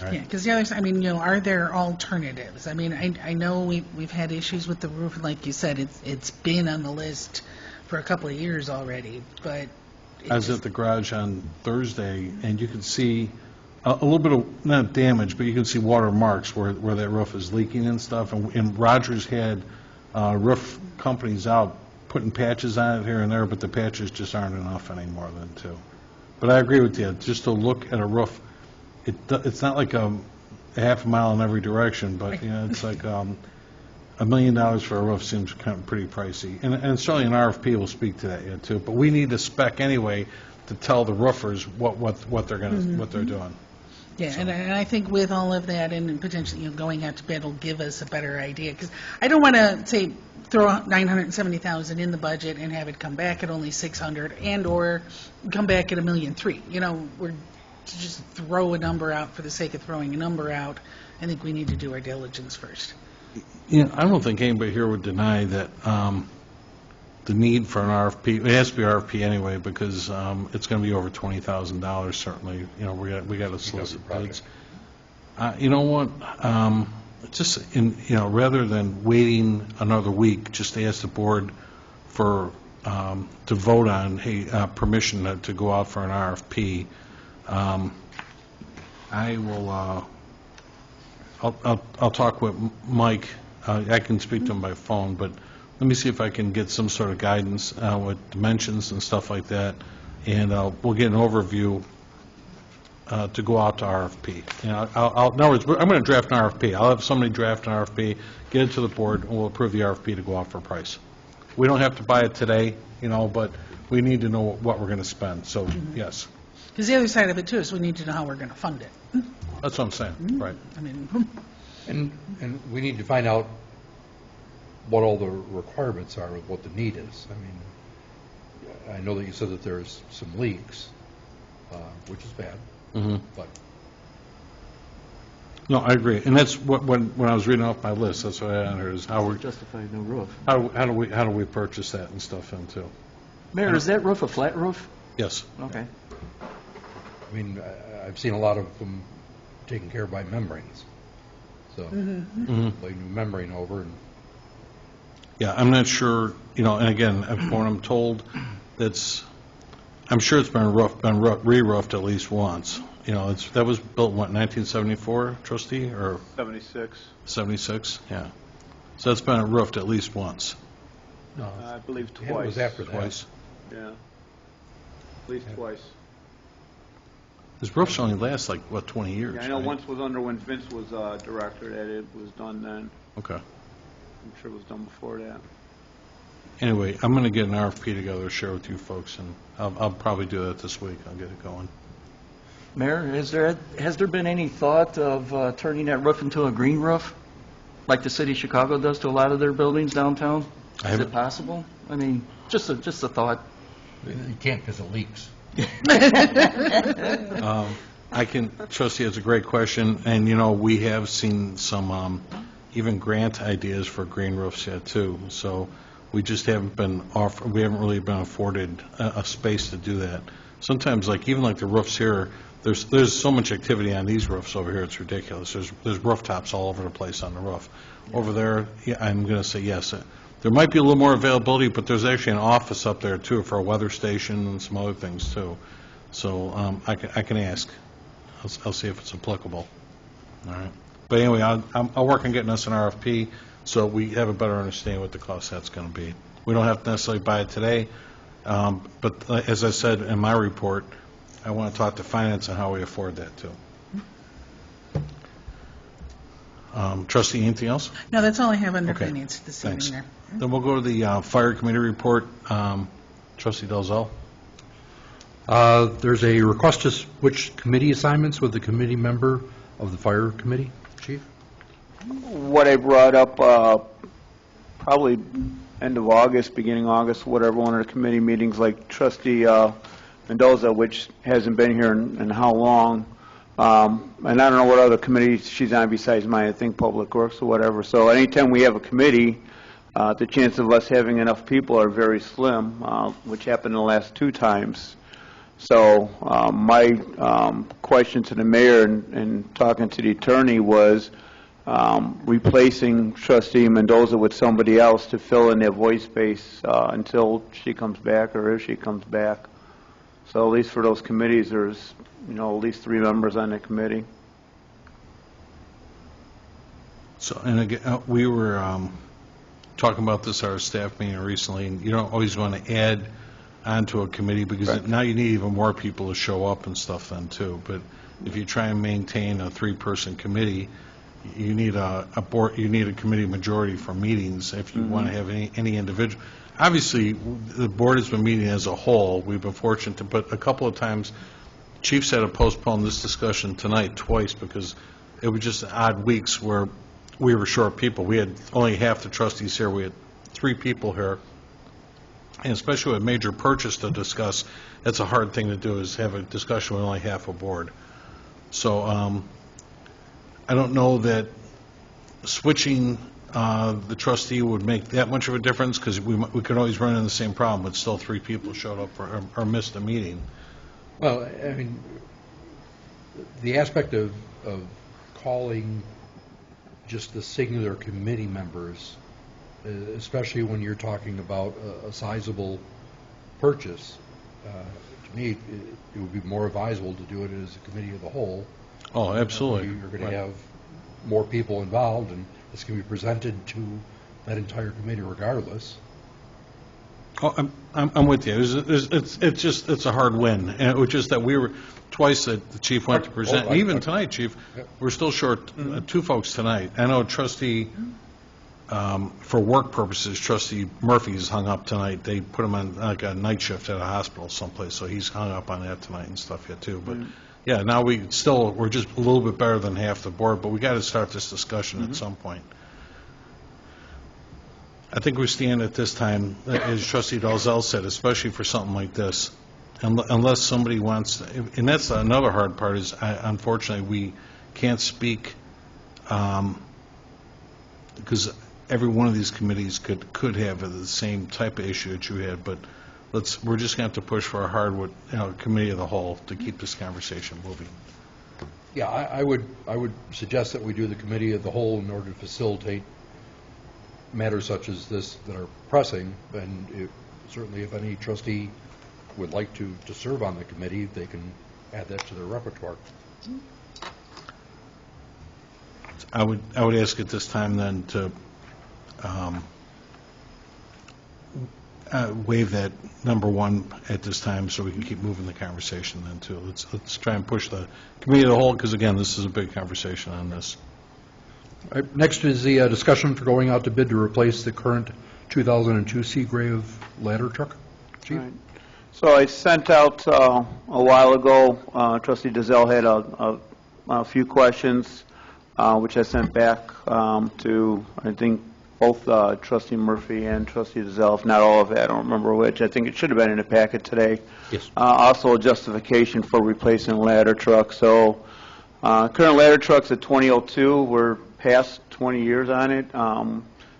Right. Yeah, because the other side, I mean, you know, are there alternatives? I mean, I know we've had issues with the roof, and like you said, it's been on the list for a couple of years already, but I was at the garage on Thursday, and you could see a little bit of, not damage, but you can see water marks where that roof is leaking and stuff. And Rogers had roof companies out putting patches on it here and there, but the patches just aren't enough anymore then, too. But I agree with you, just to look at a roof, it's not like a half a mile in every direction, but, you know, it's like $1 million for a roof seems kind of pretty pricey. And certainly an RFP will speak to that yet, too. But we need a spec anyway to tell the roofers what they're going to, what they're doing. Yeah, and I think with all of that and potentially, you know, going out to bid will give us a better idea, because I don't want to, say, throw out $970,000 in the budget and have it come back at only $600 and/or come back at $1.3 million. You know, we're to just throw a number out for the sake of throwing a number out. I think we need to do our diligence first. Yeah, I don't think anybody here would deny that the need for an RFP, it has to be RFP anyway, because it's going to be over $20,000 certainly. You know, we got to solicit bids. You know what? Just rather than waiting another week, just ask the board for to vote on, hey, permission to go out for an RFP. I will. I'll talk with Mike. I can speak to him by phone, but let me see if I can get some sort of guidance with dimensions and stuff like that, and we'll get an overview to go out to RFP. You know, in other words, I'm going to draft an RFP. I'll have somebody draft an RFP, get it to the board, and we'll approve the RFP to go out for price. We don't have to buy it today, you know, but we need to know what we're going to spend. So, yes. Because the other side of it, too, is we need to know how we're going to fund it. That's what I'm saying, right. I mean, And we need to find out what all the requirements are, what the need is. I mean, I know that you said that there's some leaks, which is bad, but No, I agree, and that's what when I was reading off my list, that's what I had on here is how we Justify no roof. how do we purchase that and stuff in too. Mayor, is that roof a flat roof? Yes. Okay. I mean, I've seen a lot of them taken care of by membranes. So, like membrane over and Yeah, I'm not sure, you know, and again, when I'm told I'm sure it's been re-roofed at least once. You know, that was built, what, 1974, trustee, or 76, 76? Yeah. So it's been roofed at least once. no, I believe it was twice. after that. Twice. Yeah, at least twice. These roofs only last like, what, 20 years, Yeah, I know right? once was under when Vince was director that it was done then. Okay. I'm sure it was done before that. Anyway, I'm going to get an RFP together to share with you folks, and I'll probably do that this week. I'll get it going. Mayor, has there been any thought of turning that roof into a green roof, like the city of Chicago does to a lot of their buildings downtown? I Is haven't- it possible? I mean, just a thought. You can't because it leaks. I can, trustee, it's a great question, and, you know, we have seen some even grant ideas for green roofs yet, too. So we just haven't been we haven't really been afforded a space to do that. Sometimes, even like the roofs here, there's so much activity on these roofs over here, it's ridiculous. There's rooftops all over the place on the roof. Over there, yeah, I'm going to say yes. There might be a little more availability, but there's actually an office up there, too, for a weather station and some other things, too. So I can ask. I'll see if it's applicable. All right. But anyway, I'll work on getting us an RFP so we have a better understanding what the cost that's going to be. We don't have to necessarily buy it today, but as I said in my report, I want to talk to finance on how we afford that, too. Trustee, anything else? no, that's all I have under Okay, finance this thanks. evening there. Then we'll go to the fire committee report. Trustee Dalzell? There's a request to switch committee assignments with the committee member of the fire committee, chief. What I brought up probably end of August, beginning August, whatever, one of the committee meetings, like Trustee Mendoza, which hasn't been here in how long. And I don't know what other committees she's on besides mine, I think Public Works or whatever. So anytime we have a committee, the chance of us having enough people are very slim, which happened the last 2 times. So my question to the mayor and talking to the attorney was replacing Trustee Mendoza with somebody else to fill in their voice space until she comes back or if she comes back. So at least for those committees, there's, at least 3 members on the committee. So, and again, we were talking about this at our staff meeting recently, and you don't always want to add onto a committee, because Correct. now you need even more people to show up and stuff then, too. But if you try and maintain a 3-person committee, you need a board, you need a committee majority for meetings if you want to have any individual. Obviously, the board has been meeting as a whole. We've been fortunate to, but a couple of times, Chiefs had to postpone this discussion tonight twice because it was just odd weeks where we were short people. We had only half the trustees here. We had 3 people here. And especially with major purchase to discuss, that's a hard thing to do, is have a discussion with only half a board. So I don't know that switching the trustee would make that much of a difference, because we could always run into the same problem, but still 3 people showed up or missed a meeting. Well, I mean, the aspect of calling just the singular committee members, especially when you're talking about a sizable purchase, to me, it would be more advisable to do it as a committee of the whole. Oh, absolutely. You're going to have more people involved, and it's going to be presented to that entire committee regardless. Oh, I'm with you. It's a hard win, and it was just that we were twice that the chief went to present. And even tonight, Chief, we're still short 2 folks tonight. I know Trustee, for work purposes, Trustee Murphy's hung up tonight. They put him on like a night shift at a hospital someplace, so he's hung up on that tonight and stuff yet too. But yeah, now we're just a little bit better than half the board, but we got to start this discussion at some point. I think we stand at this time, as Trustee Dalzell said, especially for something like this, unless somebody wants, and that's another hard part, is unfortunately we can't speak, because every one of these committees could have the same type of issue that you had, but we're just going to have to push for a hardwood, committee of the whole to keep this conversation moving. Yeah, I would suggest that we do the committee of the whole in order to facilitate matters such as this that are pressing, and certainly if any trustee would like to serve on the committee, they can add that to their repertoire. I would ask at this time then to waive that number 1 at this time, so we can keep moving the conversation then too. Let's try and push the committee of the whole, because again, this is a big conversation on this. All right, next is the discussion for going out to bid to replace the current 2002 Seagrave ladder truck. Chief? Right. So I sent out a while ago, Trustee Dazell had a few questions, which I sent back to, I think, both Trustee Murphy and Trustee Dazell, if not all of it, I don't remember which. I think it should have been in the packet today. Yes. Also a justification for replacing a ladder truck. So current ladder truck's at 2002. We're past 20 years on it.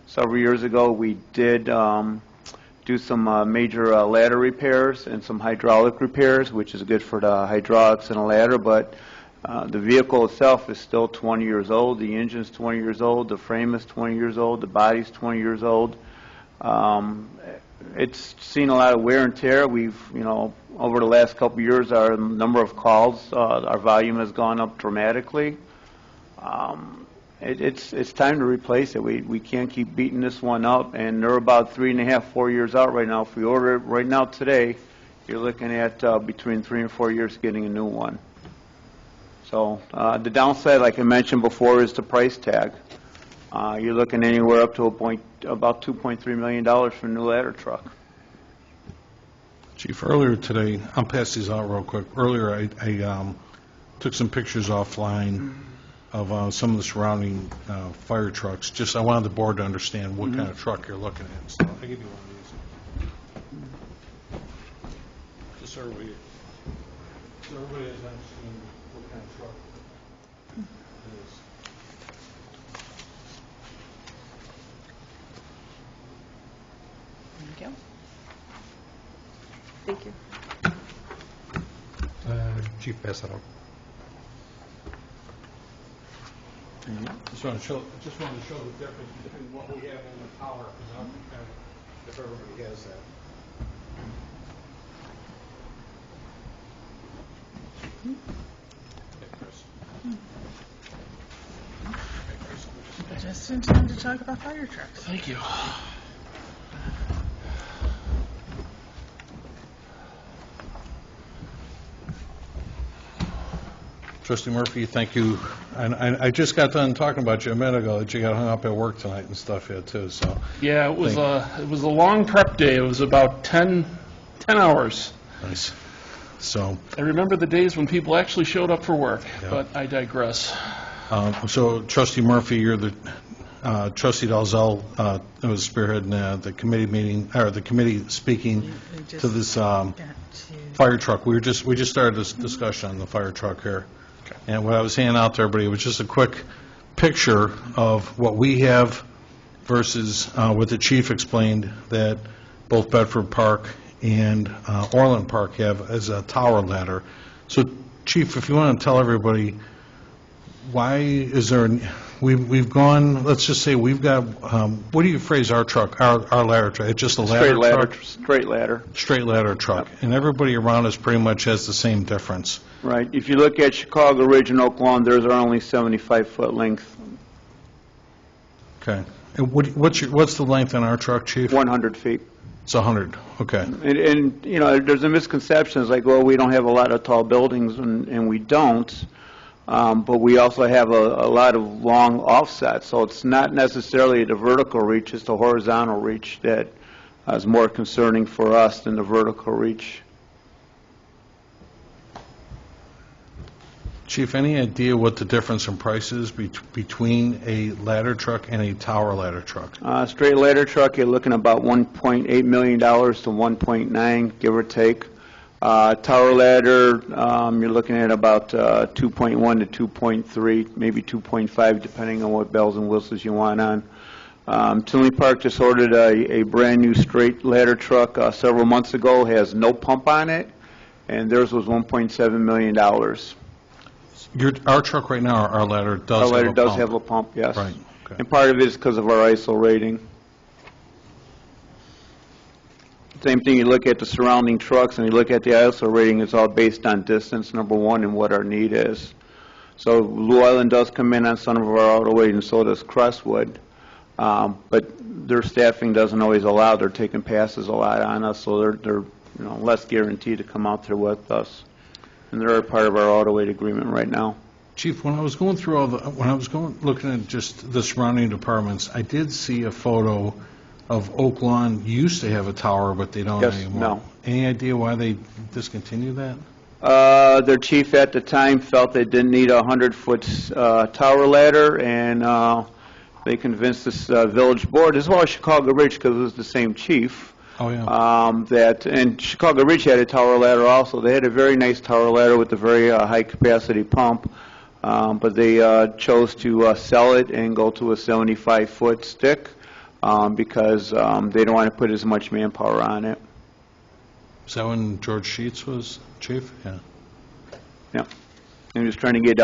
Several years ago, we did do some major ladder repairs and some hydraulic repairs, which is good for the hydraulics and the ladder, but the vehicle itself is still 20 years old. The engine's 20 years old. The frame is 20 years old. The body's 20 years old. It's seen a lot of wear and tear. We've, over the last couple of years, our number of calls, our volume has gone up dramatically. It's time to replace it. We can't keep beating this one up, and they're about 3.5, 4 years out right now. If we order it right now today, you're looking at between 3 and 4 years getting a new one. So the downside, like I mentioned before, is the price tag. You're looking anywhere up to about $2.3 million for a new ladder truck. Chief, earlier today, I'll pass these out real quick. Earlier, I took some pictures offline of some of the surrounding fire trucks. Just, I wanted the board to understand what kind of truck you're looking at. So I'll give you one of these. Just so everybody has understood what kind of truck it is. Thank you. Thank you. Chief, pass that out. Just wanted to show the difference between what we have and the power, if everybody has that. Just in time to talk about fire trucks. Thank you. Trustee Murphy, thank you. And I just got done talking about you a minute ago, that you got hung up at work tonight and stuff yet, too, so. Yeah, it was a long prep day. It was about 10 hours. Nice. So, I remember the days when people actually showed up for work, Yeah. but I digress. so Trustee Murphy, you're the, Trustee Dalzell was spearheading the committee meeting, or the committee speaking to this Got to- fire truck. We just started this discussion on the fire truck here. And what I was handing out to everybody was just a quick picture of what we have versus what the chief explained that both Bedford Park and Orland Park have as a tower ladder. So, Chief, if you want to tell everybody, why is there, we've gone, let's just say we've got, what do you phrase our truck, our ladder truck? It's just a ladder truck? Straight ladder. Straight ladder truck. And everybody around us pretty much has the same difference. Right. If you look at Chicago Ridge and Oak Lawn, theirs are only 75-foot length, Okay. And what's the length on our truck, Chief? 100 feet. It's 100, okay. And, you know, there's a misconception, it's like, well, we don't have a lot of tall buildings, and we don't, but we also have a lot of long offsets, so it's not necessarily the vertical reach, it's the horizontal reach that is more concerning for us than the vertical reach. Chief, any idea what the difference in price is between a ladder truck and a tower ladder truck? Straight ladder truck, you're looking about $1.8 million to 1.9, give or take. Tower ladder, you're looking at about 2.1 to 2.3, maybe 2.5, depending on what bells and whistles you want on. Tinley Park just ordered a brand-new straight ladder truck several months ago, has no pump on it, and theirs was $1.7 million. Our truck right now, our ladder does Our have a ladder pump. does have a pump, yes. Right, okay. And part of it is because of our ISO rating. Same thing, you look at the surrounding trucks and you look at the ISO rating, it's all based on distance, number one, and what our need is. So Blue Island does come in on some of our auto weight, and so does Crestwood. But their staffing doesn't always allow, they're taking passes a lot on us, so they're less guaranteed to come out there with us. And they're a part of our auto weight agreement right now. Chief, when I was going through looking at just the surrounding departments, I did see a photo of Oak Lawn used to have a tower, but they don't Yes, anymore. no. Any idea why they discontinued that? Their chief at the time felt they didn't need a 100-foot tower ladder, and they convinced this village board, as well as Chicago Ridge, because it was the same chief, Oh, yeah. and Chicago Ridge had a tower ladder also. They had a very nice tower ladder with a very high-capacity pump, but they chose to sell it and go to a 75-foot stick because they don't want to put as much manpower on it. Is that when George Sheets was chief? Yeah. Yeah. And he was trying to get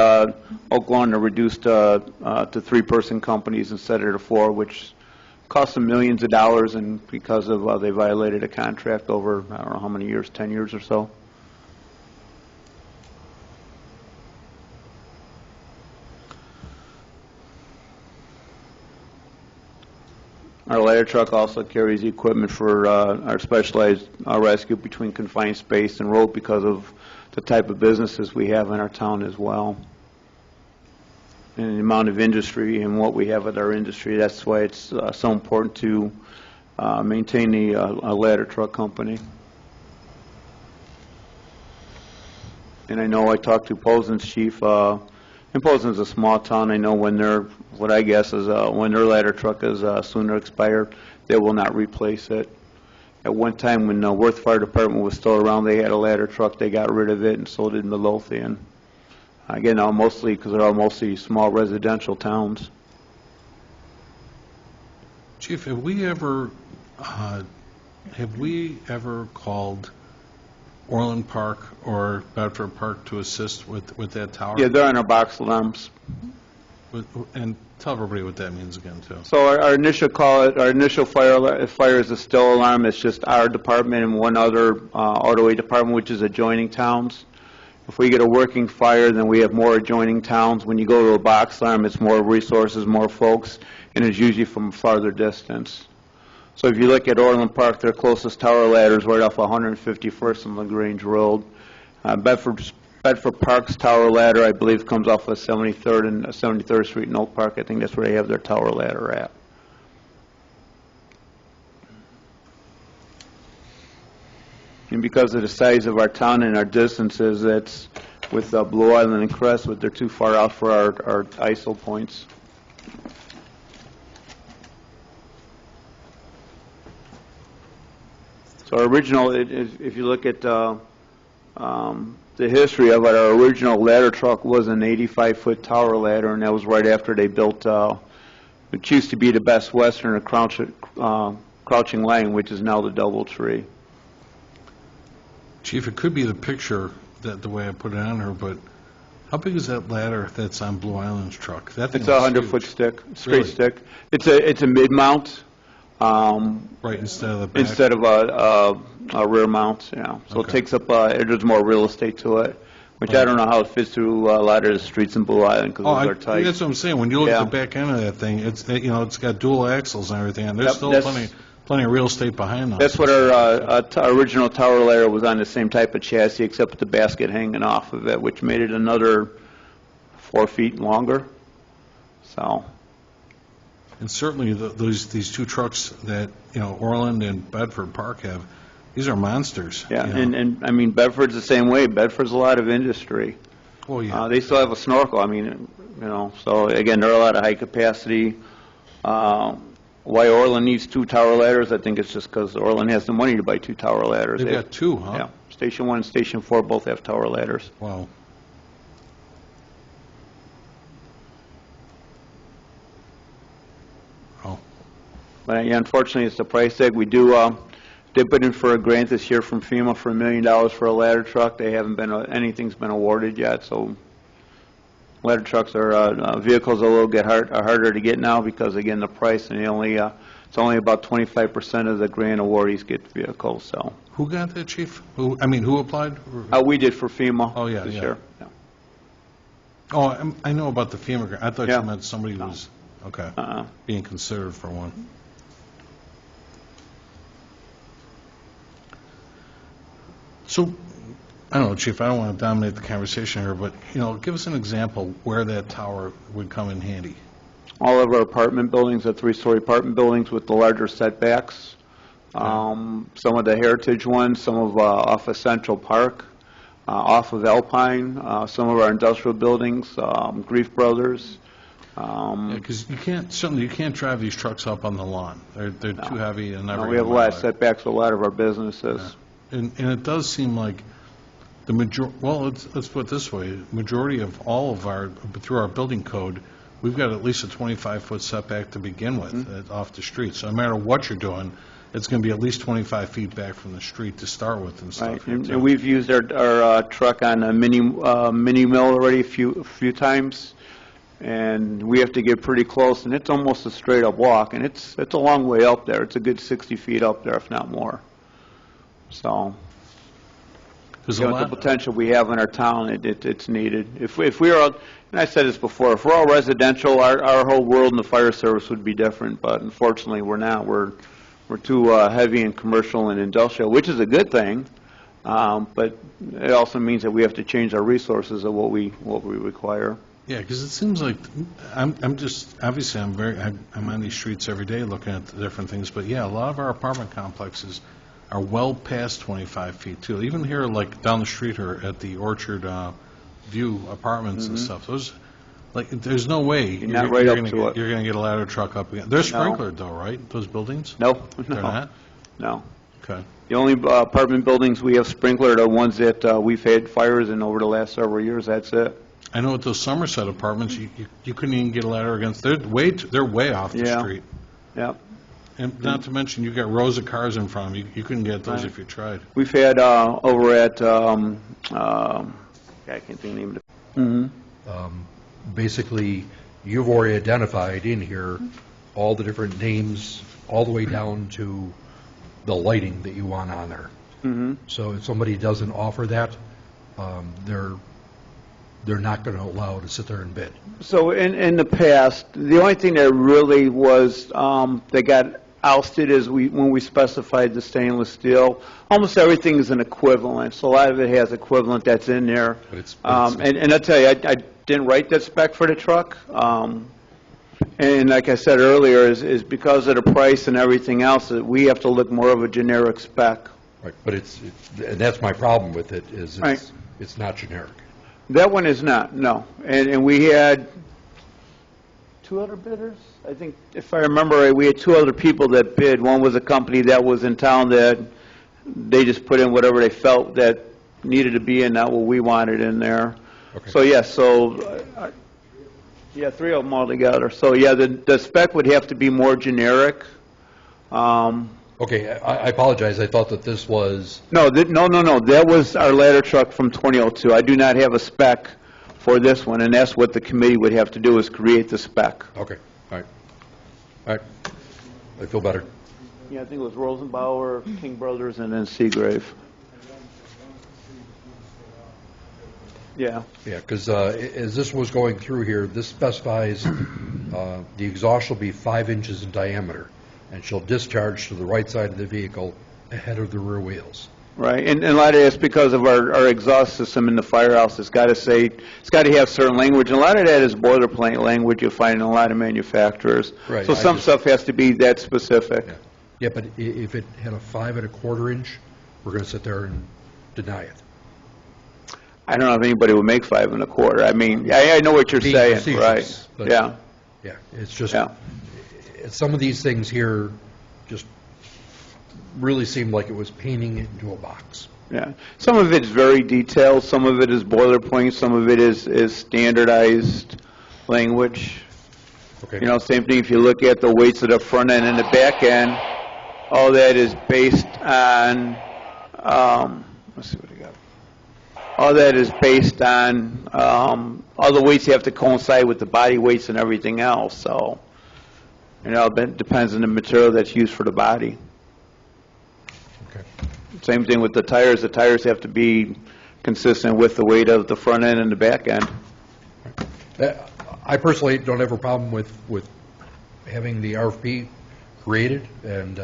Oak Lawn to reduce to three-person companies instead of the four, which cost them millions of dollars, and because of they violated a contract over, I don't know how many years, 10 years or so. Our ladder truck also carries equipment for our specialized rescue between confined space and road because of the type of businesses we have in our town as well. And the amount of industry and what we have with our industry, that's why it's so important to maintain the ladder truck company. And I know I talked to Posen's chief, and Posen's a small town. I know when what I guess is when their ladder truck is sooner expired, they will not replace it. At one time when the Worth Fire Department was still around, they had a ladder truck. They got rid of it, and so did Midlothian. Again, mostly because they're all mostly small residential towns. Chief, have we ever called Orland Park or Bedford Park to assist with that tower? Yeah, they're on our box alarms. And tell everybody what that means again, too. So our initial call, our initial fire is a still alarm. It's just our department and one other auto aid department, which is adjoining towns. If we get a working fire, then we have more adjoining towns. When you go to a box alarm, it's more resources, more folks, and it's usually from a farther distance. So if you look at Orland Park, their closest tower ladder is right off 151st and LaGrange Road. Bedford Park's tower ladder, I believe, comes off of 73rd and 73rd Street in Oak Park. I think that's where they have their tower ladder at. And because of the size of our town and our distances, that's with Blue Island and Crestwood, they're too far out for our ISO points. So our original, if you look at the history of it, our original ladder truck was an 85-foot tower ladder, and that was right after they built, which used to be the Best Western at Crouching Lane, which is now the Doubletree. Chief, it could be the picture, that the way I put it on her, but how big is that ladder that's on Blue Island's truck? That thing It's a looks 100-foot huge. stick, straight Really? stick. It's a mid-mount. Right, instead of the back? Instead of a rear mount, yeah. So it Okay. takes up, there's more real estate to it, which I don't know how it fits through a lot of the streets in Blue Island because those are tight. That's what I'm saying. When you look Yeah. at the back end of that thing, it's got dual axles and everything, and there's Yep, still that's- plenty of real estate behind them. That's what our original tower ladder was on, the same type of chassis, except with the basket hanging off of it, which made it another 4 feet longer. So, And certainly, these two trucks that, Orland and Bedford Park have, these are monsters. yeah, you know. and I mean, Bedford's the same way. Bedford's a lot of industry. Oh, yeah. They still have a snorkel, I mean, so again, there are a lot of high capacity. Why Orland needs 2 tower ladders, I think it's just because Orland has the money to buy 2 tower ladders. They've got 2, huh? Yeah, Station 1 and Station 4 both have tower ladders. Wow. Oh, But yeah, unfortunately, it's the price tag. We did put in for a grant this year from FEMA for $1 million for a ladder truck. They haven't been, anything's been awarded yet, so ladder trucks are, vehicles a little harder to get now because, again, the price, and it's only about 25% of the grant awardees get vehicles, so. who got that, Chief? Who applied? We did for FEMA Oh, yeah, this yeah. year. Yeah. Oh, I know about the FEMA grant. I thought Yeah. you meant somebody who was, okay, being considered for one. So, I don't know, Chief, I don't want to dominate the conversation here, but, give us an example where that tower would come in handy. All of our apartment buildings are 3-story apartment buildings with the larger setbacks. Some of the heritage ones, some of off of Central Park, off of Alpine, some of our industrial buildings, Grief Brothers. Because you can't drive these trucks up on the lawn. They're too heavy and never. We have a lot of setbacks with a lot of our businesses. Yeah. And it does seem like let's put it this way, majority of all of through our building code, we've got at least a 25-foot setback to begin with off the street. So no matter what you're doing, it's going to be at least 25 feet back from the street to start with and stuff. Right, here, too. and we've used our truck on a mini mill already a few times, and we have to get pretty close, and it's almost a straight-up walk, and it's a long way up there. It's a good 60 feet up there, if not more. So, There's the potential we have in our town, it's needed. If we are, and I said this before, if we're all residential, our whole world in the fire service would be different, but unfortunately, we're not. We're too heavy in commercial and industrial, which is a good thing, but it also means that we have to change our resources of what we require. Yeah, because it seems like I'm just obviously I'm on these streets every day looking at the different things, but yeah, a lot of our apartment complexes are well past 25 feet too. Even here, like down the street or at the Orchard View Apartments and stuff, those there's no way you're going to get a ladder truck up again. They're sprinklered though, right? Those buildings? No, They're not. no. Okay. The only apartment buildings we have sprinklered are ones that we've had fires in over the last several years. That's it. I know at those Somerset apartments, you couldn't even get a ladder against. They're way off the street. Yep. And not to mention, you've got rows of cars in front of them. You couldn't get those if you tried. We've had over at I can't think of the name of it. Basically, you've already identified in here all the different names, all the way down to the lighting that you want on there. So if somebody doesn't offer that, they're not going to allow to sit there and bid. So in the past, the only thing that really was, that got ousted is when we specified the stainless steel, almost everything is an equivalent. So a lot of it has equivalent that's in there. But And I'll tell you, I didn't write that spec for the truck. And like I said earlier, is because of the price and everything else, that we have to look more of a generic spec. Right, but and that's my problem with it, is Right. it's not generic. That one is not, no. And we had 2 other bidders? I think, if I remember right, we had 2 other people that bid. One was a company that was in town that they just put in whatever they felt that needed to be in, not what we wanted in there. Okay. So, yes, yeah, 3 of them altogether. So, yeah, the spec would have to be more generic. Okay, I apologize, I thought that this was, No, no. That was our ladder truck from 2002. I do not have a spec for this one, and that's what the committee would have to do, is create the spec. okay, all right, I feel better. Yeah, I think it was Rosenbauer, King Brothers, and then Seagrave. Yeah. Yeah, because as this was going through here, this specifies the exhaust shall be 5 inches in diameter and shall discharge to the right side of the vehicle ahead of the rear wheels. Right, and a lot of it's because of our exhaust system in the firehouse. It's got to have certain language, and a lot of that is boilerplate language you'll find in a lot of manufacturers. Right, So some stuff has to be that specific. Yeah, but if it had a 5 1/4 inch, we're going to sit there and deny it. I don't know if anybody would make 5 1/4. I mean, I know what you're Being saying, facetious, right? but- Yeah. Yeah, it's just, Yeah. some of these things here just really seemed like it was painting it into a box. Yeah, some of it's very detailed, some of it is boilerplate, some of it is standardized language. Okay. You know, same thing if you look at the weights of the front end and the back end, all that is based on, let's see what I got. All that is based on, all the weights have to coincide with the body weights and everything else, so, you know, it depends on the material that's used for the body. Okay. Same thing with the tires have to be consistent with the weight of the front end and the back end. I personally don't have a problem with having the RFP created and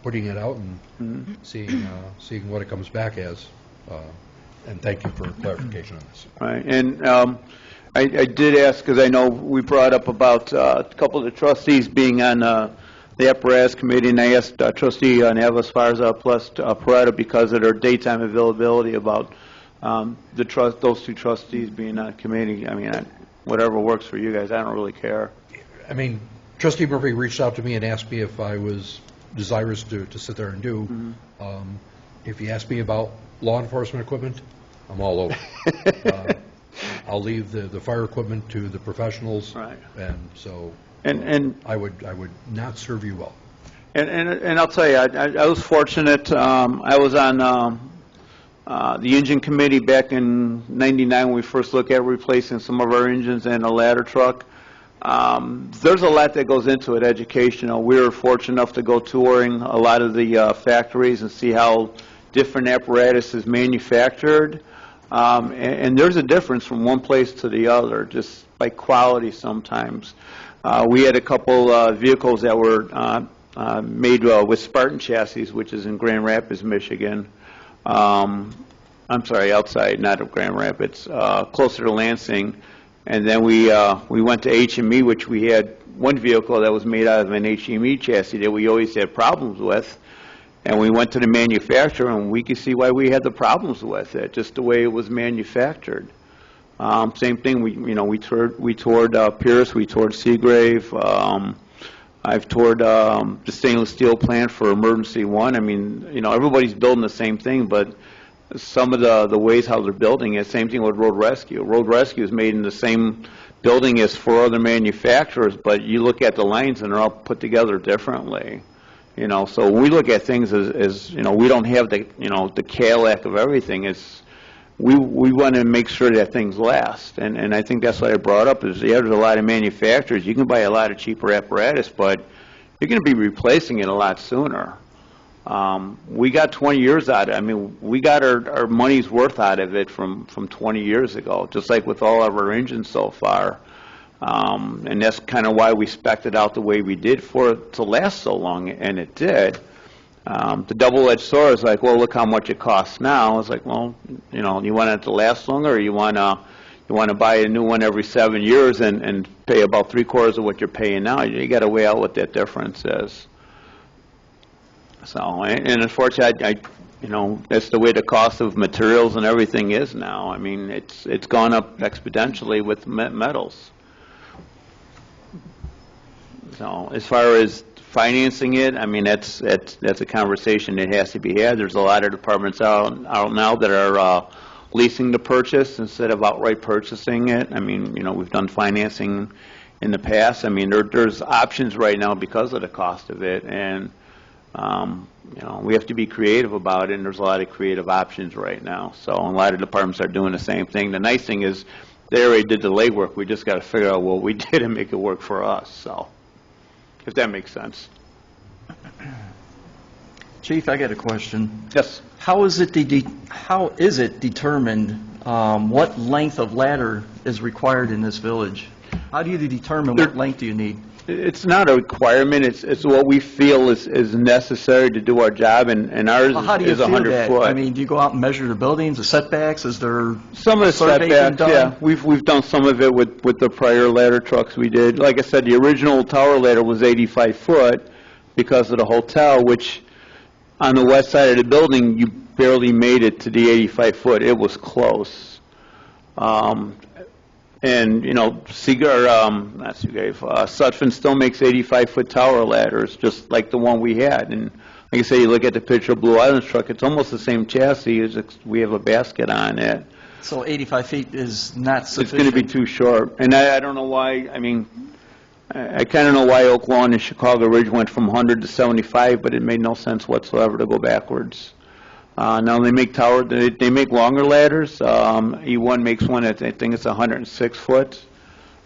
putting it out and seeing what it comes back as. And thank you for clarification on this. Right, and I did ask, because I know we brought up about a couple of the trustees being on the apparatus committee, and I asked trustee Navis Farza plus Paretta, because of their daytime availability, about those 2 trustees being on committee. I mean, whatever works for you guys, I don't really care. I mean, Trustee Murphy reached out to me and asked me if I was desirous to sit there and do. If he asked me about law enforcement equipment, I'm all over. I'll leave the fire equipment to the professionals. Right. And so And I would not serve you well. And I'll tell you, I was fortunate. I was on the engine committee back in '99 when we first looked at replacing some of our engines and a ladder truck. There's a lot that goes into it, educational. We were fortunate enough to go touring a lot of the factories and see how different apparatus is manufactured. And there's a difference from one place to the other, just by quality sometimes. We had a couple vehicles that were made with Spartan chassis, which is in Grand Rapids, Michigan. I'm sorry, outside, not of Grand Rapids, closer to Lansing. And then we went to HME, which we had one vehicle that was made out of an HME chassis that we always had problems with. And we went to the manufacturer, and we could see why we had the problems with it, just the way it was manufactured. Same thing, we toured Pierce, we toured Seagrave. I've toured the stainless steel plant for Emergency One. I mean, everybody's building the same thing, but some of the ways how they're building it, same thing with Road Rescue. Road Rescue is made in the same building as 4 other manufacturers, but you look at the lines and they're all put together differently. So when we look at things as we don't have the Cadillac of everything. We want to make sure that things last, and I think that's what I brought up. Is there's a lot of manufacturers. You can buy a lot of cheaper apparatus, but you're going to be replacing it a lot sooner. We got 20 years out of it. I mean, we got our money's worth out of it from 20 years ago, just like with all of our engines so far. And that's kind of why we spec'd it out the way we did for it to last so long, and it did. The double-edged sword is like, well, look how much it costs now. It's like, well, you know, you want it to last longer, or you want to buy a new one every 7 years and pay about 3/4 of what you're paying now. You got to weigh out what that difference is. So, and unfortunately, you know, that's the way the cost of materials and everything is now. I mean, it's gone up exponentially with metals. So, as far as financing it, I mean, that's a conversation that has to be had. There's a lot of departments out now that are leasing the purchase instead of outright purchasing it. I mean, you know, we've done financing in the past. I mean, there's options right now because of the cost of it, and you know, we have to be creative about it, and there's a lot of creative options right now. So a lot of departments are doing the same thing. The nice thing is they already did the legwork. We just got to figure out what we did and make it work for us. So, if that makes sense. Chief, I got a question. Yes. How is it determined what length of ladder is required in this village? How do you determine what length do you need? It's not a requirement. It's what we feel is necessary to do our job, and ours Well, how do you is feel 100 that? foot. I mean, do you go out and measure the buildings, the setbacks? Is there Some of the survey been setbacks, done? yeah. We've done some of it with the prior ladder trucks we did. Like I said, the original tower ladder was 85 foot because of the hotel, which on the west side of the building, you barely made it to the 85 foot. It was close. And, you know, Sutphen still makes 85-foot tower ladders, just like the one we had. And like I say, you look at the picture of Blue Island's truck, it's almost the same chassis, we have a basket on it. So 85 feet is not sufficient? It's going to be too short. And I don't know why, I mean, I kind of know why Oak Lawn and Chicago Ridge went from 100 to 75, but it made no sense whatsoever to go backwards. Now they make they make longer ladders. E1 makes one I think it's 106 foot.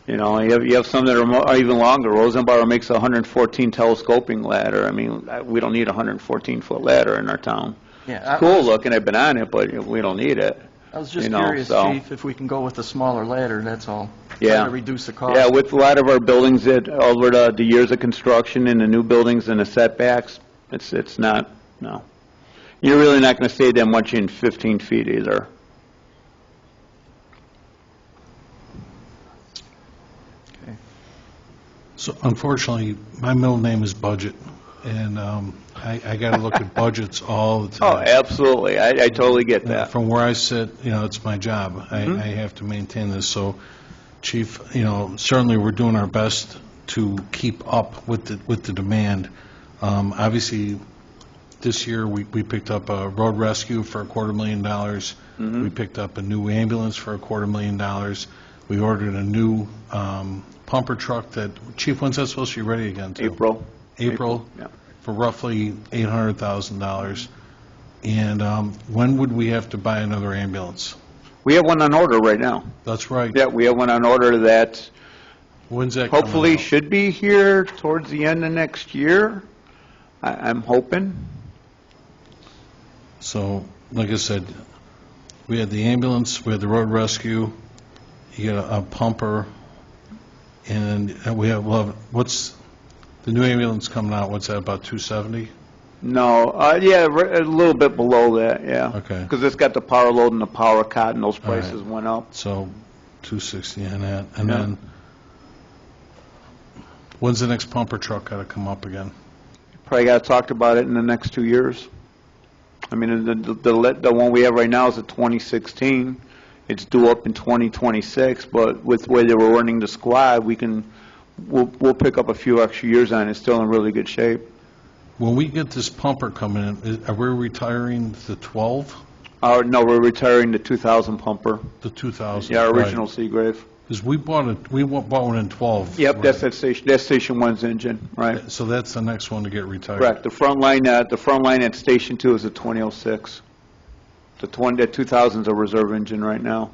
You know, you have some that are even longer. Rosenbauer makes a 114 telescoping ladder. I mean, we don't need a 114 foot ladder in our town. Yeah, it's cool looking. I've been on it, but we don't need it. I was just curious, Chief, if we can go with a smaller ladder, that's all. Yeah. Trying to reduce the cost. Yeah, with a lot of our buildings that over the years of construction and the new buildings and the setbacks, it's not, no. You're really not going to save that much in 15 feet either. Okay. So unfortunately, my middle name is Budget, and I got to look at budgets all the Oh, time. absolutely. I totally get that. From where I sit, you know, it's my job. I have to maintain this. So, Chief, you know, certainly we're doing our best to keep up with the demand. Obviously, this year we picked up a road rescue for $250,000. We picked up a new ambulance for $250,000. We ordered a new pumper truck that, Chief, when's that supposed to be ready again? Too? April. Yeah. For roughly $800,000. And when would we have to buy another ambulance? We have one on order right now. That's right. Yeah, we have one on order that When's that hopefully coming out? should be here towards the end of next year. I'm hoping. So, like I said, we had the ambulance, we had the road rescue, you got a pumper, and we'll have, what's, the new ambulance coming out, what's that, about 270? No, yeah, a little bit below that, yeah. Okay. Because it's got the power load and the power cot, and those All right. prices went up. So, 260 on that. And Yeah. then, when's the next pumper truck got to come up again? Probably got to talk about it in the next 2 years. I mean, the one we have right now is a 2016. It's due up in 2026, but with the way they were running the squad, we'll pick up a few extra years on it. It's still in really good shape. When we get this pumper coming in, are we retiring the 12? No, we're retiring the 2000 pumper. The 2000? Yeah, our original Seagrave. Because we bought one in 12. Yep, right? that's Station 1's engine, right? So that's the next one to get retired. Correct. The front line at Station 2 is a 2006. The 2000 is a reserve engine right now.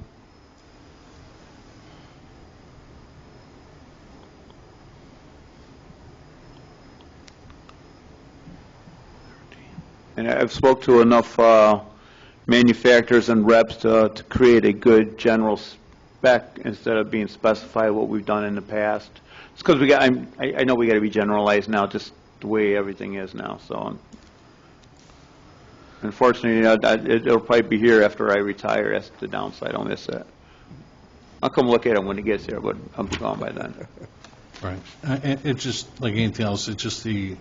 And I've spoke to enough manufacturers and reps to create a good general spec instead of being specified what we've done in the past. It's because we got, I know we got to be generalized now, just the way everything is now. So unfortunately, it'll probably be here after I retire. That's the downside. I'll miss that. I'll come look at it when it gets here, but I'll be gone by then. Right. It's just, like anything else, it's just the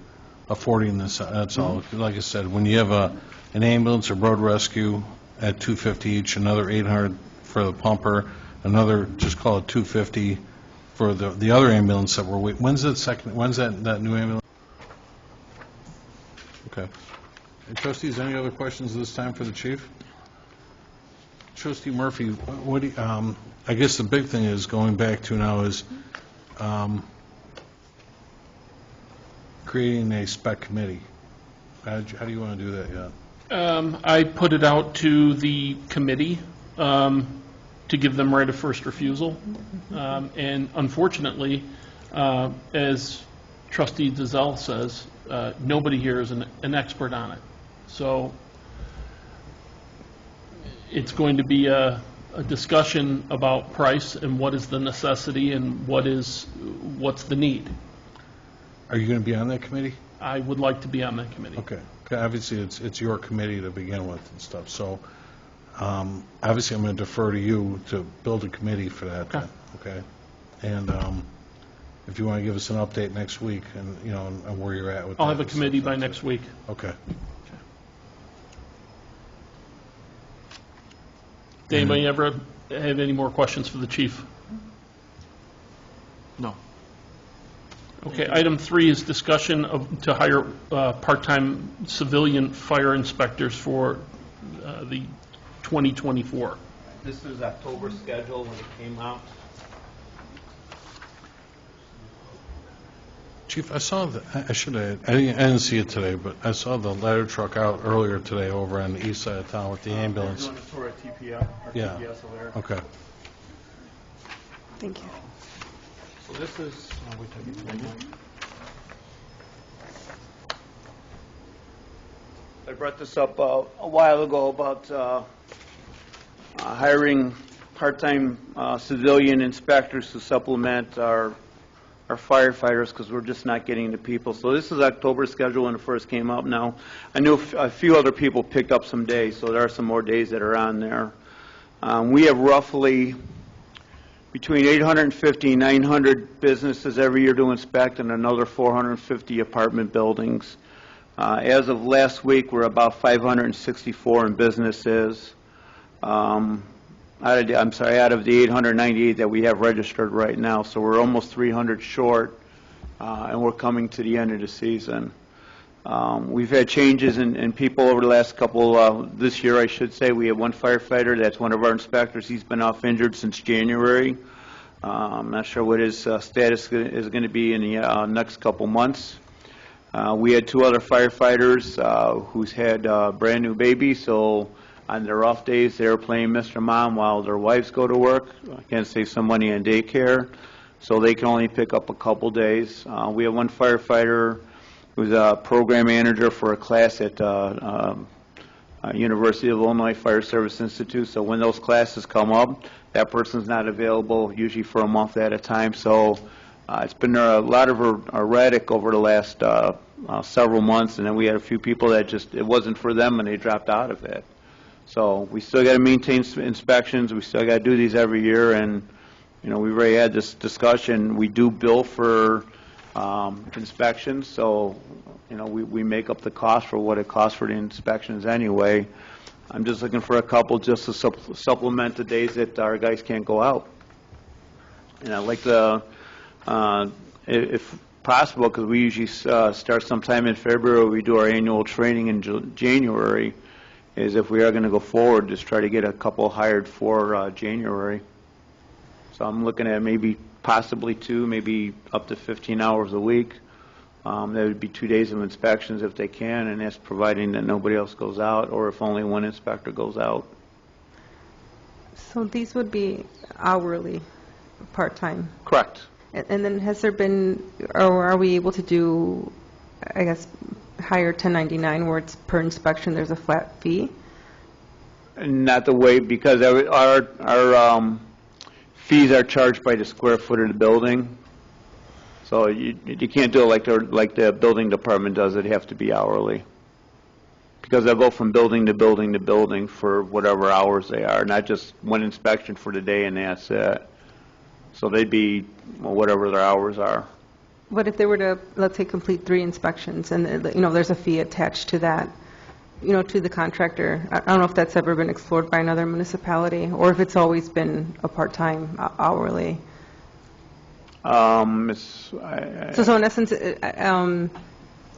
affording this, that's all. Like I said, when you have an ambulance or road rescue at $250 each, another $800 for the pumper, another, just call it $250 for the other ambulance that we're waiting. When's that new ambulance? Okay. Hey, trustees, any other questions this time for the chief? Trustee Murphy, what do you, I guess the big thing is, going back to now, is creating a spec committee. How do you want to do that yet? I put it out to the committee to give them right of first refusal. And unfortunately, as Trustee Dizelle says, nobody here is an expert on it. So it's going to be a discussion about price and what is the necessity and what's the need. Are you going to be on that committee? I would like to be on that committee. Okay. Obviously, it's your committee to begin with and stuff, so obviously I'm going to defer to you to build a committee for that. Okay. Okay? And if you want to give us an update next week and, and where you're at with that. I'll have a committee by next week. Okay. Did anybody ever have any more questions for the chief? No. Okay, item 3 is discussion to hire part-time civilian fire inspectors for the 2024. This is October schedule when it came out. Chief, I saw I didn't see it today, but I saw the ladder truck out earlier today over on the east side of town with the ambulance. We're doing a tour at TPS, or Yeah. TPS over there. Okay. Thank you. So this is, I brought this up a while ago about hiring part-time civilian inspectors to supplement our firefighters, because we're just not getting the people. So this is October schedule when it first came up. Now, I know a few other people picked up some days, so there are some more days that are on there. We have roughly between 850 and 900 businesses every year to inspect, and another 450 apartment buildings. As of last week, we're about 564 in businesses. Out of the 898 that we have registered right now, so we're almost 300 short, and we're coming to the end of the season. We've had changes in people over the last couple, this year I should say. We have one firefighter, that's one of our inspectors. He's been off injured since January. I'm not sure what his status is going to be in the next couple months. We had 2 other firefighters who's had brand new babies, so on their off days, they're playing Mr. Mom while their wives go to work. Again, save some money on daycare, so they can only pick up a couple days. We have one firefighter who's a program manager for a class at University of Illinois Fire Service Institute. So when those classes come up, that person's not available usually for a month at a time. So it's been a lot of erratic over the last several months, and then we had a few people that just, it wasn't for them and they dropped out of it. So we still got to maintain inspections. We still got to do these every year, and we've already had this discussion. We do bill for inspections, so we make up the cost for what it costs for the inspections anyway. I'm just looking for a couple just to supplement the days that our guys can't go out. And I'd like to, if possible, because we usually start sometime in February, we do our annual training in January, is if we are going to go forward, just try to get a couple hired for January. So I'm looking at maybe possibly 2, maybe up to 15 hours a week. That would be 2 days of inspections if they can, and that's providing that nobody else goes out, or if only one inspector goes out. So these would be hourly, part-time? Correct. And then has there been, or are we able to do, I guess, higher 1099 where it's per inspection, there's a flat fee? Not the way, because our fees are charged by the square foot of the building. So you can't do it like the building department does. It'd have to be hourly. Because they'll go from building to building to building for whatever hours they are, not just one inspection for the day and that's it. So they'd be whatever their hours are. But if they were to, let's say, complete 3 inspections, and, there's a fee attached to that, to the contractor, I don't know if that's ever been explored by another municipality, or if it's always been a part-time hourly. So in essence,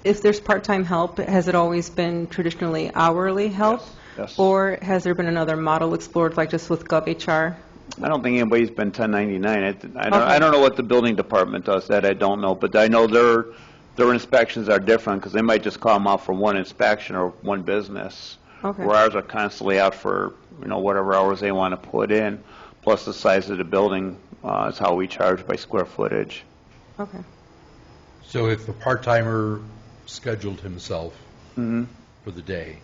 if there's part-time help, has it always been traditionally hourly help? Yes. Or has there been another model explored, like just with GovHR? I don't think anybody's been 1099. I don't know what the building department does. That I don't know, but I know their inspections are different because they might just call them out for one inspection or one business. Okay. Where ours are constantly out for whatever hours they want to put in, plus the size of the building is how we charge by square footage. Okay. So if the part-timer scheduled himself for the day,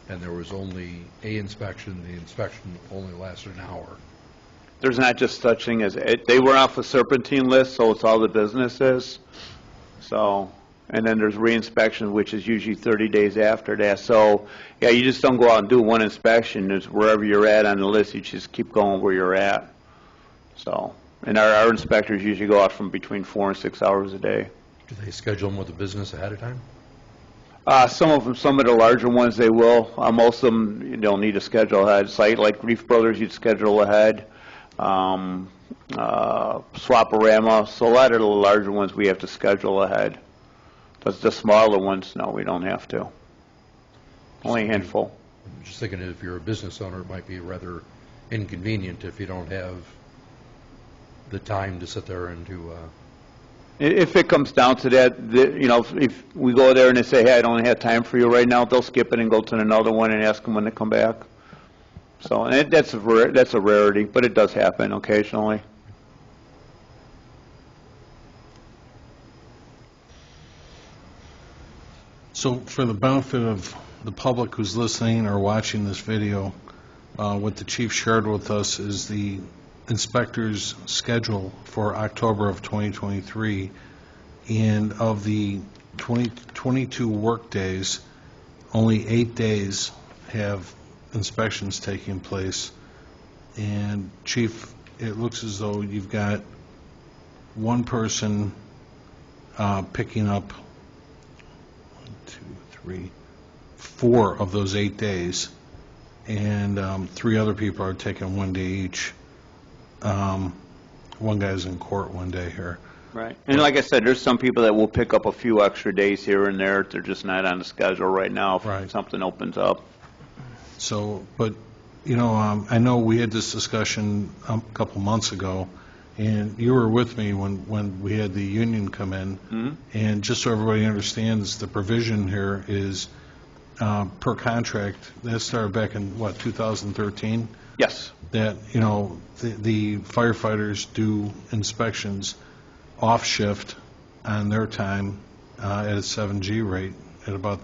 and there was only a inspection, the inspection only lasted an hour. There's not just such thing as, they were off a serpentine list, so it's all the businesses. So, and then there's reinspection, which is usually 30 days after that. So, yeah, you just don't go out and do one inspection. It's wherever you're at on the list, you just keep going where you're at. So, and our inspectors usually go out from between 4 and 6 hours a day. Do they schedule them with the business ahead of time? Some of them, some of the larger ones, they will. Most of them, you don't need to schedule ahead. It's like Reef Brothers, you'd schedule ahead. Swaporama. So a lot of the larger ones we have to schedule ahead. But the smaller ones, no, we don't have to. Only a handful. I'm just thinking if you're a business owner, it might be rather inconvenient if you don't have the time to sit there and to... If it comes down to that, if we go there and they say, hey, I don't have time for you right now, they'll skip it and go to another one and ask them when they come back. So and that's a rarity, but it does happen occasionally. So for the benefit of the public who's listening or watching this video, what the chief shared with us is the inspector's schedule for October of 2023, and of the 22 work days, only 8 days have inspections taking place. And Chief, it looks as though you've got one person picking up 4 of those 8 days, and 3 other people are taking 1 day each. One guy's in court 1 day here. Right. And like I said, there's some people that will pick up a few extra days here and there. They're just not on the schedule right now if something opens up. So, but, I know we had this discussion a couple months ago, and you were with me when we had the union come in. And just so everybody understands, the provision here is per contract. That started back in, 2013? Yes. That, the firefighters do inspections off shift on their time at a 7G rate at about,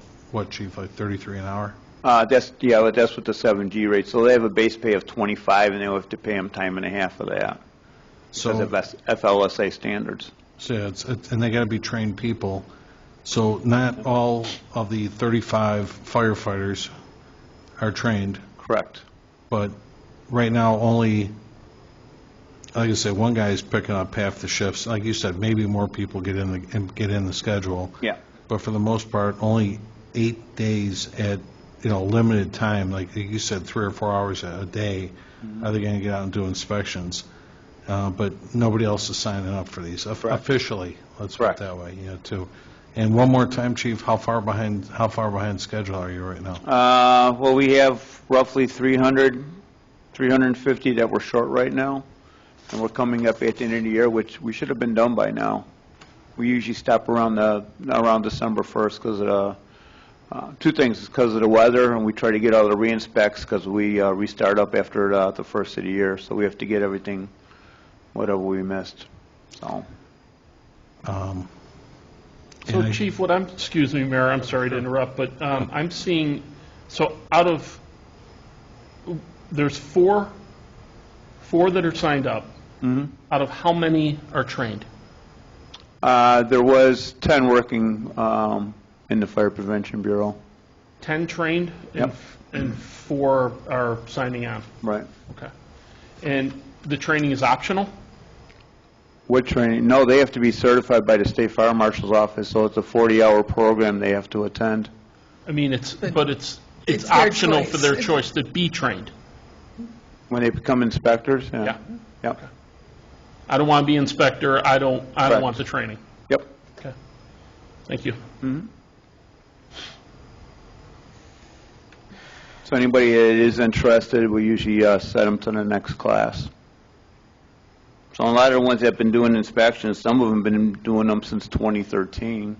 Chief, like 33 an hour? That's with the 7G rate. So they have a base pay of 25, and they'll have to pay them time and a half of that. So because of FLSA standards. So and they got to be trained people. So not all of the 35 firefighters are trained. Correct. But right now, only, like I said, one guy is picking up half the shifts. Like you said, maybe more people get in the schedule. Yeah. But for the most part, only 8 days at limited time. Like you said, 3 or 4 hours a day. Are they going to get out and do inspections? But nobody else is signing up for these officially. Let's put it that way. Too. And one more time, Chief, how far behind schedule are you right now? Well, we have roughly 350 that we're short right now, and we're coming up at the end of the year, which we should have been done by now. We usually stop around December 1st because of two things: because of the weather, and we try to get all the re-inspects because we restart up after the first of the year, so we have to get everything, whatever we missed. So So, Chief, excuse me, Mayor, I'm sorry to interrupt, but I'm seeing, so there's four that are signed up. Out of how many are trained? There was 10 working in the Fire Prevention Bureau. 10 trained? Yep. And 4 are signing on? Right. Okay. And the training is optional? What training? No, they have to be certified by the State Fire Marshal's Office, so it's a 40-hour program they have to attend. I mean, it's it's their optional for choice. their choice to be trained. When they become inspectors? Yeah. Yep. I don't want to be inspector, I don't Correct. want the training. Yep. Okay. Thank you. So anybody that is interested, we usually set them to the next class. So a lot of the ones that have been doing inspections, some of them have been doing them since 2013.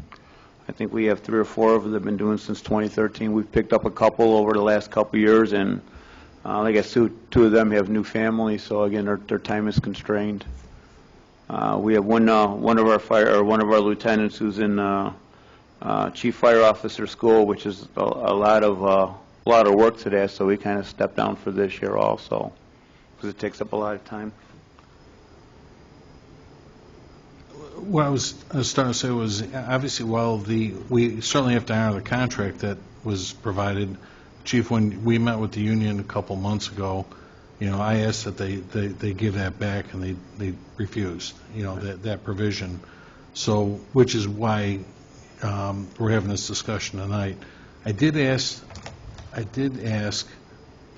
I think we have 3 or 4 of them that have been doing since 2013. We've picked up a couple over the last couple of years, and I guess 2 of them have new families, so again, their time is constrained. We have one of our lieutenants who's in Chief Fire Officer School, which is a lot of work to that, so we kind of stepped down for this year also, because it takes up a lot of time. What I was starting to say was, obviously, while we certainly have to honor the contract that was provided, Chief, when we met with the union a couple months ago, I asked that they give that back, and they refused, that provision. So, which is why we're having this discussion tonight. I did ask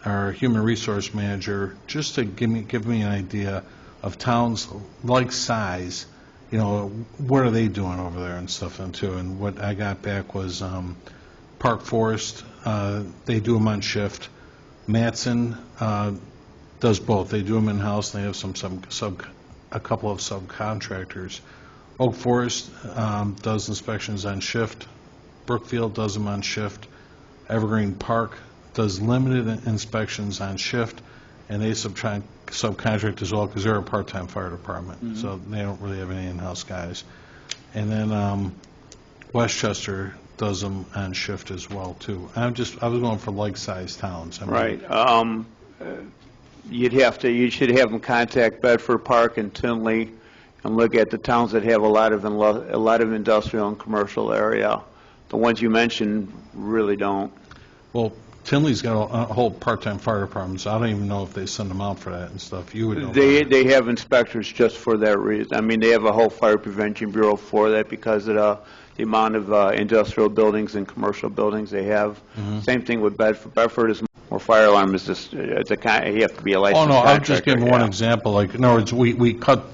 our human resource manager just to give me an idea of towns like size, what are they doing over there and stuff, and what I got back was Park Forest, they do them on shift. Matson does both. They do them in-house, and they have a couple of subcontractors. Oak Forest does inspections on shift. Brookfield does them on shift. Evergreen Park does limited inspections on shift, and they subcontract as well because they're a part-time fire department, so they don't really have any in-house guys. And then Westchester does them on shift as well too. I was going for like-sized towns. Right. You should have them contact Bedford Park and Tinley and look at the towns that have a lot of industrial and commercial area. The ones you mentioned really don't. Well, Tinley's got a whole part-time fire department, so I don't even know if they send them out for that and stuff. You would know. They have inspectors just for that reason. I mean, they have a whole fire prevention bureau for that because of the amount of industrial buildings and commercial buildings they have. Same thing with Bedford. Bedford is more fire alarm is just you have to be a licensed contractor. Oh no, I'll just give one example. Like in other words, we cut.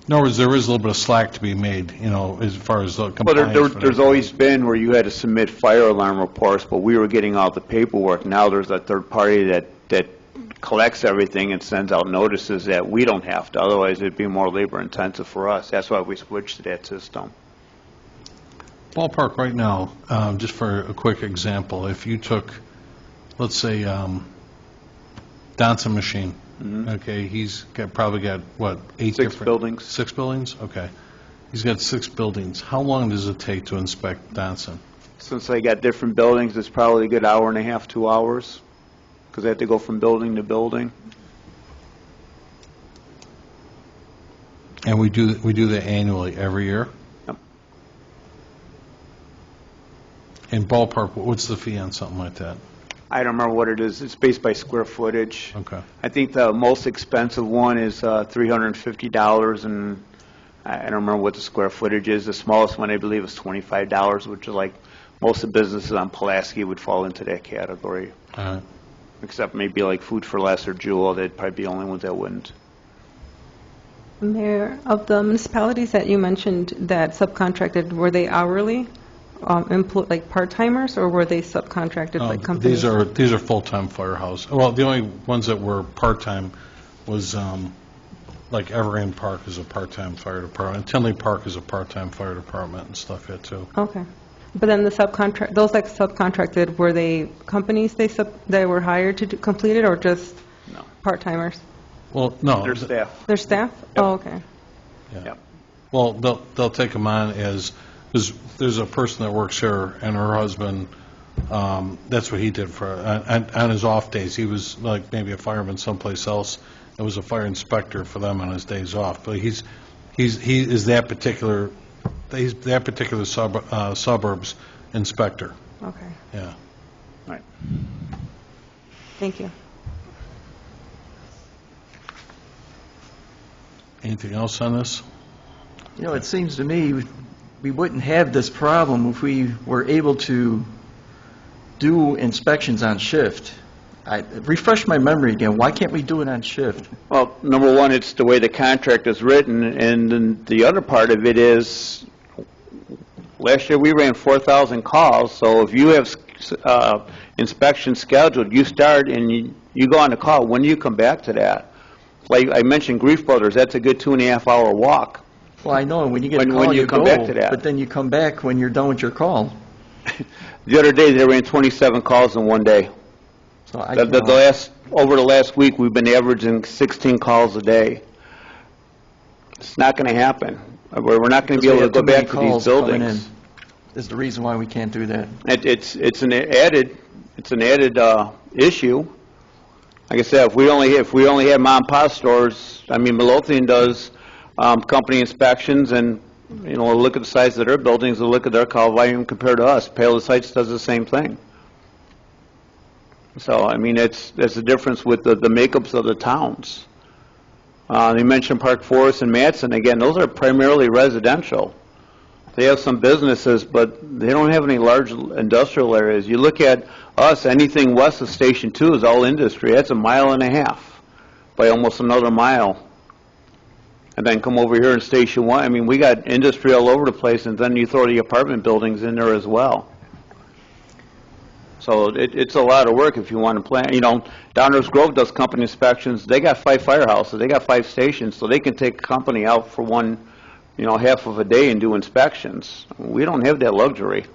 In other words, there is a little bit of slack to be made, as far as the compliance. Well, there's always been where you had to submit fire alarm reports, but we were getting all the paperwork. Now there's a third party that collects everything and sends out notices that we don't have to. Otherwise, it'd be more labor intensive for us. That's why we switched to that system. Ballpark right now, just for a quick example, if you took, let's say, Donson Machine. Okay, he's probably got, what, 6 buildings. 6 buildings? Okay. He's got 6 buildings. How long does it take to inspect Donson? Since they got different buildings, it's probably a good hour and a half, 2 hours, because they have to go from building to building. And we do that annually, every year? Yep. In ballpark, what's the fee on something like that? I don't remember what it is. It's based by square footage. Okay. I think the most expensive one is $350, and I don't remember what the square footage is. The smallest one, I believe, is $25, which is like most of the businesses on Pulaski would fall into that category. All right. Except maybe like Food for Less or Jewel, they'd probably be the only ones that wouldn't. Mayor, of the municipalities that you mentioned that subcontracted, were they hourly, like part-timers, or were they subcontracted by companies? These are full-time firehouse. Well, the only ones that were part-time was like Evergreen Park is a part-time fire department. Tinley Park is a part-time fire department and stuff yet too. Okay. But then those like subcontracted, were they companies they were hired to complete it, or just No. part-timers? Well, no. Their staff. Their staff? Yep. Oh, okay. Yeah. Yep. Well, they'll take them on as, there's a person that works here, and her husband, that's what he did for, on his off days. He was like maybe a fireman someplace else. It was a fire inspector for them on his days off. But he is that particular, he's that particular suburbs inspector. Okay, Yeah. Right. thank you. Anything else on this? You know, it seems to me we wouldn't have this problem if we were able to do inspections on shift. Refresh my memory again. Why can't we do it on shift? Well, number one, it's the way the contract is written, and then the other part of it is, last year we ran 4,000 calls, so if you have inspections scheduled, you start and you go on a call. When do you come back to that? Like I mentioned, Grief Brothers, that's a good 2.5-hour walk. Well, I know, when you get a When call, you you come go, back to that. but then you come back when you're done with your call. The other day, they ran 27 calls in one day. So Over the last week, we've been averaging 16 calls a day. It's not going to happen. We're not going to be able to go back to these buildings. Is the reason why we can't do that. It's an added issue. Like I said, if we only had mom and pop stores, I mean, Midlothian does company inspections, and look at the size of their buildings, and look at their call volume compared to us. Payless Heights does the same thing. So, I mean, there's a difference with the makeups of the towns. They mentioned Park Forest and Madison. Again, those are primarily residential. They have some businesses, but they don't have any large industrial areas. You look at us, anything west of Station 2 is all industry. That's 1.5 miles by almost another mile. And then come over here in Station 1. I mean, we got industry all over the place, and then you throw the apartment buildings in there as well. So it's a lot of work if you want to plan. Downers Grove does company inspections. They got 5 firehouses. They got 5 stations, so they can take a company out for one, half of a day and do inspections. We don't have that luxury.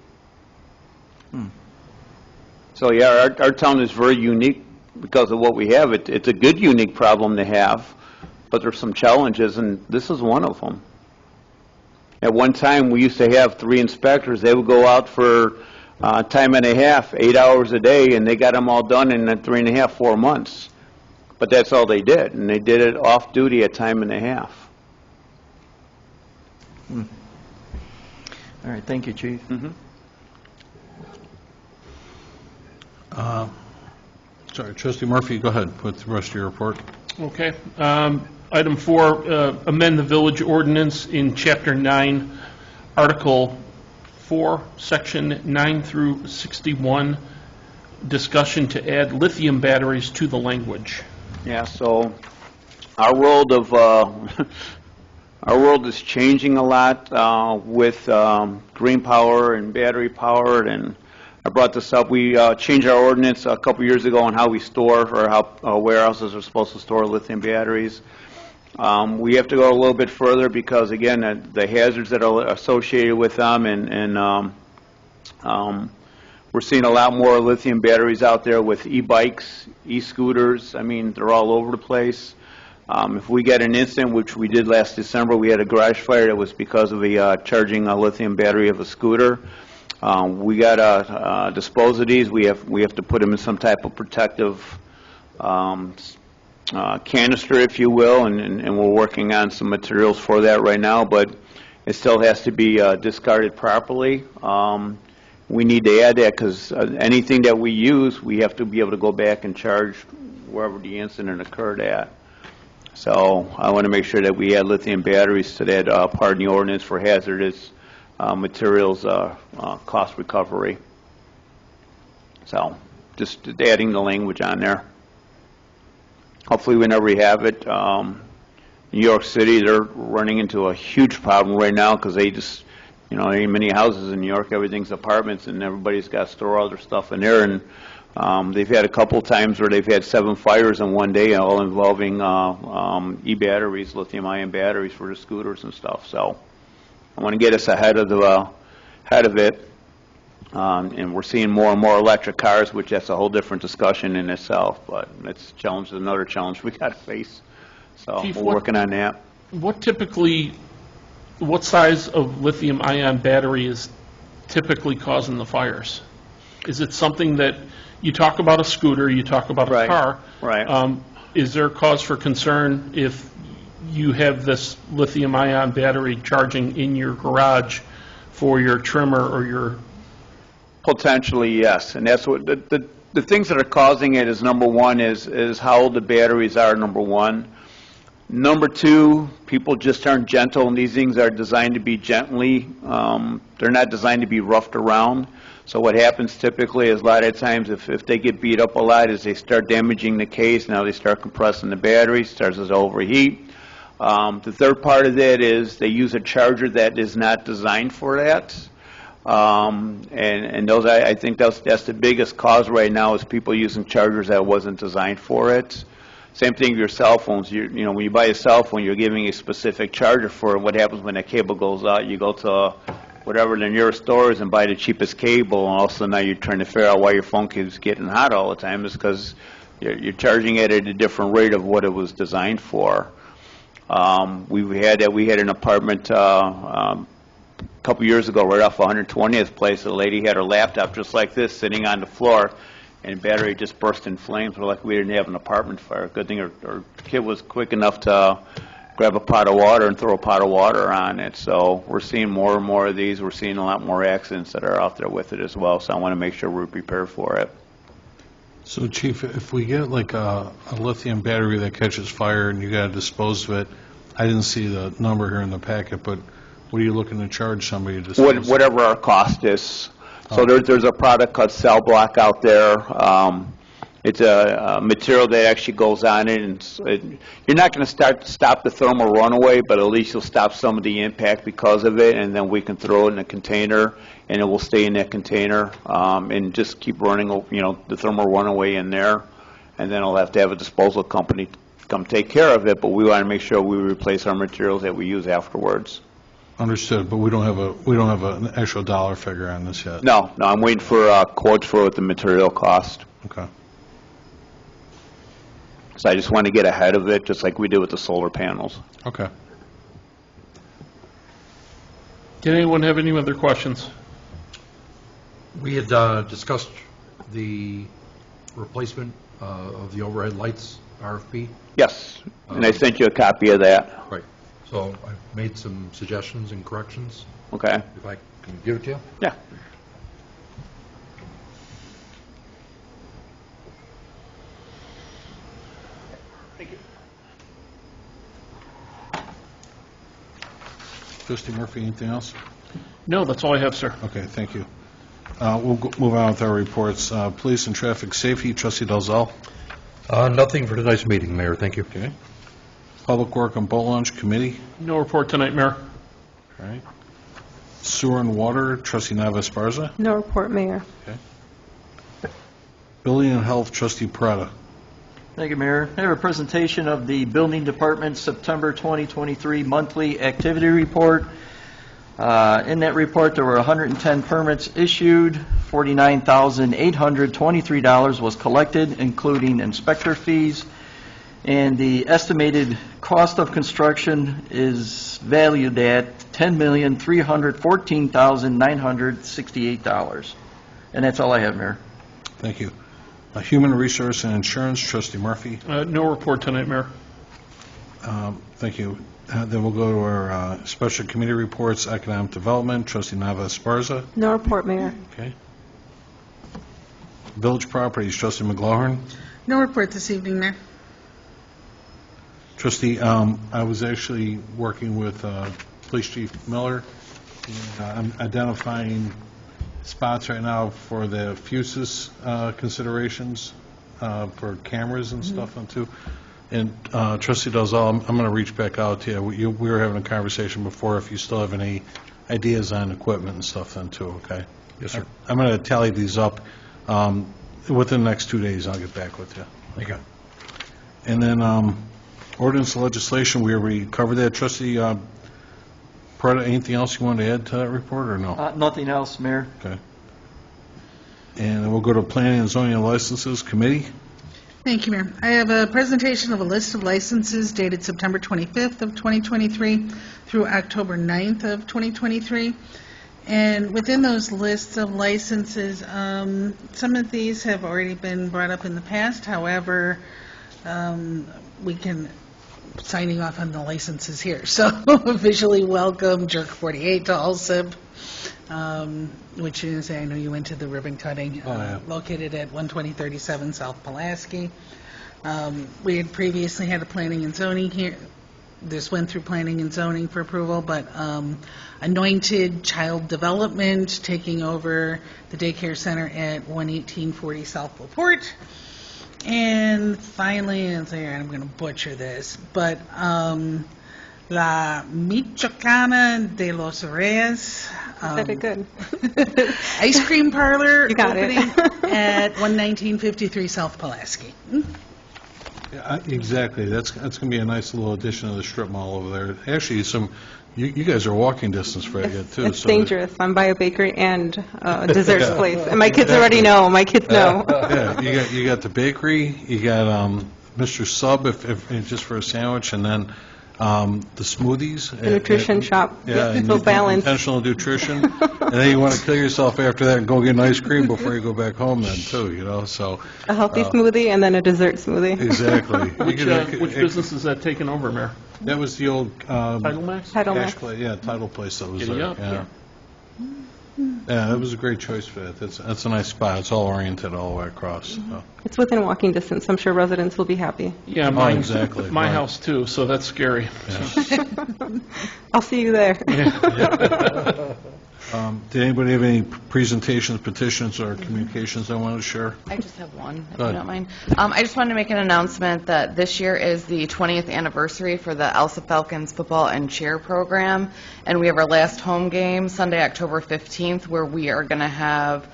So yeah, our town is very unique because of what we have. It's a good, unique problem to have, but there's some challenges, and this is one of them. At one time, we used to have 3 inspectors. They would go out for time and a half, 8 hours a day, and they got them all done in 3.5, 4 months. But that's all they did, and they did it off duty at time and a half. All right, thank you, Chief. Sorry, Trustee Murphy, go ahead with the rest of your report. Okay. Item 4, amend the village ordinance in Chapter 9, Article 4, Section 9 through 61, discussion to add lithium batteries to the language. Yeah, so our world is changing a lot with green power and battery powered, and I brought this up. We changed our ordinance a couple years ago on how we store, or how warehouses are supposed to store lithium batteries. We have to go a little bit further because, again, the hazards that are associated with them, and we're seeing a lot more lithium batteries out there with e-bikes, e-scooters. I mean, they're all over the place. If we get an incident, which we did last December, we had a garage fire that was because of charging a lithium battery of a scooter. We got to dispose of these. We have to put them in some type of protective canister, if you will, and we're working on some materials for that right now, but it still has to be discarded properly. We need to add that because anything that we use, we have to be able to go back and charge wherever the incident occurred at. So I want to make sure that we add lithium batteries to that part in the ordinance for hazardous materials cost recovery. So just adding the language on there. Hopefully whenever we have it, New York City, they're running into a huge problem right now because they just, there ain't many houses in New York. Everything's apartments, and everybody's got to store all their stuff in there. And they've had a couple times where they've had 7 fires in one day, all involving e-batteries, lithium-ion batteries for the scooters and stuff. So I want to get us ahead of it. And we're seeing more and more electric cars, which that's a whole different discussion in itself. But it's another challenge we got to face. So Chief, we're working on that. What typically what size of lithium-ion battery is typically causing the fires? Is it something that, you talk about a scooter, you talk about a Right, car. right. Is there cause for concern if you have this lithium-ion battery charging in your garage for your trimmer or your... Potentially, yes, and that's what, the things that are causing it is, number one, is how old the batteries are, number one. Number two, people just aren't gentle, and these things are designed to be gently, they're not designed to be roughed around. So what happens typically is a lot of times if they get beat up a lot is they start damaging the case, now they start compressing the battery, starts to overheat. The third part of that is they use a charger that is not designed for that. And those, I think that's the biggest cause right now is people using chargers that wasn't designed for it. Same thing with your cell phones. You know, when you buy a cell phone, you're giving a specific charger for it. What happens when that cable goes out? You go to whatever the nearest store is and buy the cheapest cable, and also now you're trying to figure out why your phone keeps getting hot all the time. Is because you're charging it at a different rate of what it was designed for. We had an apartment a couple years ago right off 120th place. A lady had her laptop just like this sitting on the floor, and battery just burst in flames. We're like, we didn't have an apartment fire. Good thing her kid was quick enough to grab a pot of water and throw a pot of water on it. So we're seeing more and more of these. We're seeing a lot more accidents that are out there with it as well. So I want to make sure we're prepared for it. So, Chief, if we get like a lithium battery that catches fire and you got to dispose of it, I didn't see the number here in the packet, but what are you looking to charge somebody to dispose of it? Whatever our cost is. So there's a product called Cell Block out there. It's a material that actually goes on it, and you're not going to stop the thermal runaway, but at least you'll stop some of the impact because of it, and then we can throw it in a container, and it will stay in that container, and just keep running, the thermal runaway in there, and then I'll have to have a disposal company come take care of it, but we want to make sure we replace our materials that we use afterwards. Understood, but we don't have an actual dollar figure on this yet. No, I'm waiting for quotes for what the material cost. Okay. So I just want to get ahead of it, just like we did with the solar panels. Okay. Did anyone have any other questions? We had discussed the replacement of the overhead lights RFP. Yes, and I sent you a copy of that. Right. So I've made some suggestions and corrections. Okay. If I can give it to you? Yeah. Thank you. Trustee Murphy, anything else? No, that's all I have, sir. Okay, thank you. We'll move on with our reports. Police and Traffic Safety, Trustee Dalzell. Nothing for tonight's meeting, Mayor. Thank you. Okay. Public Work and Boat Launch Committee. No report tonight, Mayor. All right. Sewer and Water, Trustee Nava-Esparza. No report, Mayor. Okay. Building and Health, Trustee Parada. Thank you, Mayor. I have a presentation of the Building Department's September 2023 monthly activity report. In that report, there were 110 permits issued, $49,823 was collected, including inspector fees, and the estimated cost of construction is valued at $10,314,968. And that's all I have, Mayor. Thank you. Human Resource and Insurance, Trustee Murphy. No report tonight, Mayor. Thank you. Then we'll go to our Special Committee Reports, Economic Development, Trustee Nava-Esparza. No report, Mayor. Okay. Village Properties, Trustee McGlohan. No report this evening, Mayor. Trustee, I was actually working with Police Chief Miller, and I'm identifying spots right now for the FUSIS considerations for cameras and stuff on too. And Trustee Dalzell, I'm going to reach back out to you. We were having a conversation before. If you still have any ideas on equipment and stuff then too, okay? Yes, sir. I'm going to tally these up. Within the next 2 days, I'll get back with you. Okay. And then ordinance and legislation, we already covered that. Trustee Parada, anything else you want to add to that report or no? Nothing else, Mayor. Okay. And then we'll go to Planning and Zoning and Licenses Committee. Thank you, Mayor. I have a presentation of a list of licenses dated September 25th of 2023 through October 9th of 2023. And within those lists of licenses, some of these have already been brought up in the past. However, we can signing off on the licenses here. So officially welcome Jerk 48 to Alsip, which is, I know you went to the ribbon cutting, located at 12037 South Pulaski. We had previously had a planning and zoning here. This went through planning and zoning for approval, but Anointed Child Development taking over the daycare center at 11840 South LaPorte. And finally, and I'm going to butcher this, but La Michoacana de los Reyes. Said it good. Ice cream parlor You got opening it. at 11953 South Pulaski. Yeah, exactly. That's going to be a nice little addition to the strip mall over there. Actually, you guys are walking distance for it too. It's so dangerous. I'm by a bakery and a desserts place, and my kids already know. My kids know. Yeah, you got the bakery, you got Mr. Sub if just for a sandwich, and then the smoothies. The nutrition shop. Yeah, and So balanced. intentional nutrition. And then you want to kill yourself after that and go get an ice cream before you go back home then too, So A healthy smoothie and then a dessert smoothie. exactly. Which business is that taking over, Mayor? That was the old Title Max? Title cash Max. place, title place that was Giddy there. up, Yeah. Yeah, that was a great choice for that. That's a nice spot. It's all oriented all the way across. So. It's within walking distance. I'm sure residents will be happy. Yeah, mine, exactly. my Right. house too, so that's scary. I'll see you there. Did anybody have any presentations, petitions, or communications they wanted to share? I just have one, if Go you ahead. don't mind. I just wanted to make an announcement that this year is the 20th anniversary for the Alsip Falcons football and cheer program, and we have our last home game Sunday, October 15th, where we are going to have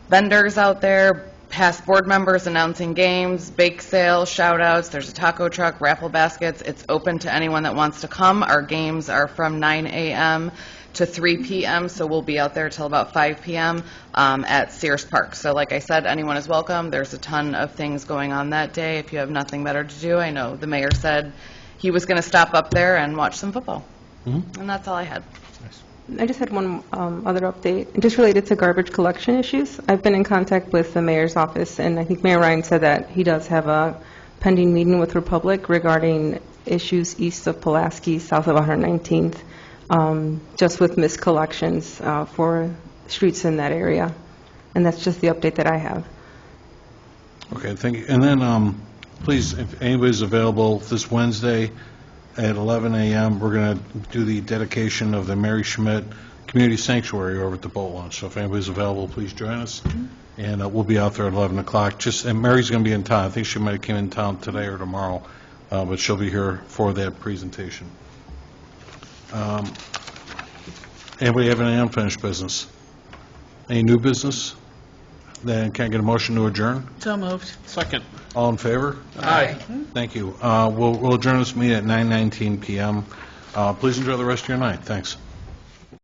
vendors out there, past board members announcing games, bake sales, shout-outs. There's a taco truck, raffle baskets. It's open to anyone that wants to come. Our games are from 9 a.m. to 3 p.m., so we'll be out there till about 5 p.m. At Sears Park. So like I said, anyone is welcome. There's a ton of things going on that day if you have nothing better to do. I know the mayor said he was going to stop up there and watch some football. And that's all I had. I just had one other update, just related to garbage collection issues. I've been in contact with the mayor's office, and I think Mayor Ryan said that he does have a pending meeting with Republic regarding issues east of Pulaski, south of 119th, just with missed collections for streets in that area. And that's just the update that I have. Okay, thank you. And then, please, if anybody's available this Wednesday at 11 a.m., we're going to do the dedication of the Mary Schmidt Community Sanctuary over at the boat launch. So if anybody's available, please join us. And we'll be out there at 11 o'clock. And Mary's going to be in town. I think she might have came in town today or tomorrow, but she'll be here for that presentation. Anybody have any unfinished business? Any new business? Then can I get a motion to adjourn? So moved. Second. All in favor? Aye. Thank you. We'll adjourn this meeting at 9:19 p.m. Please enjoy the rest of your night. Thanks.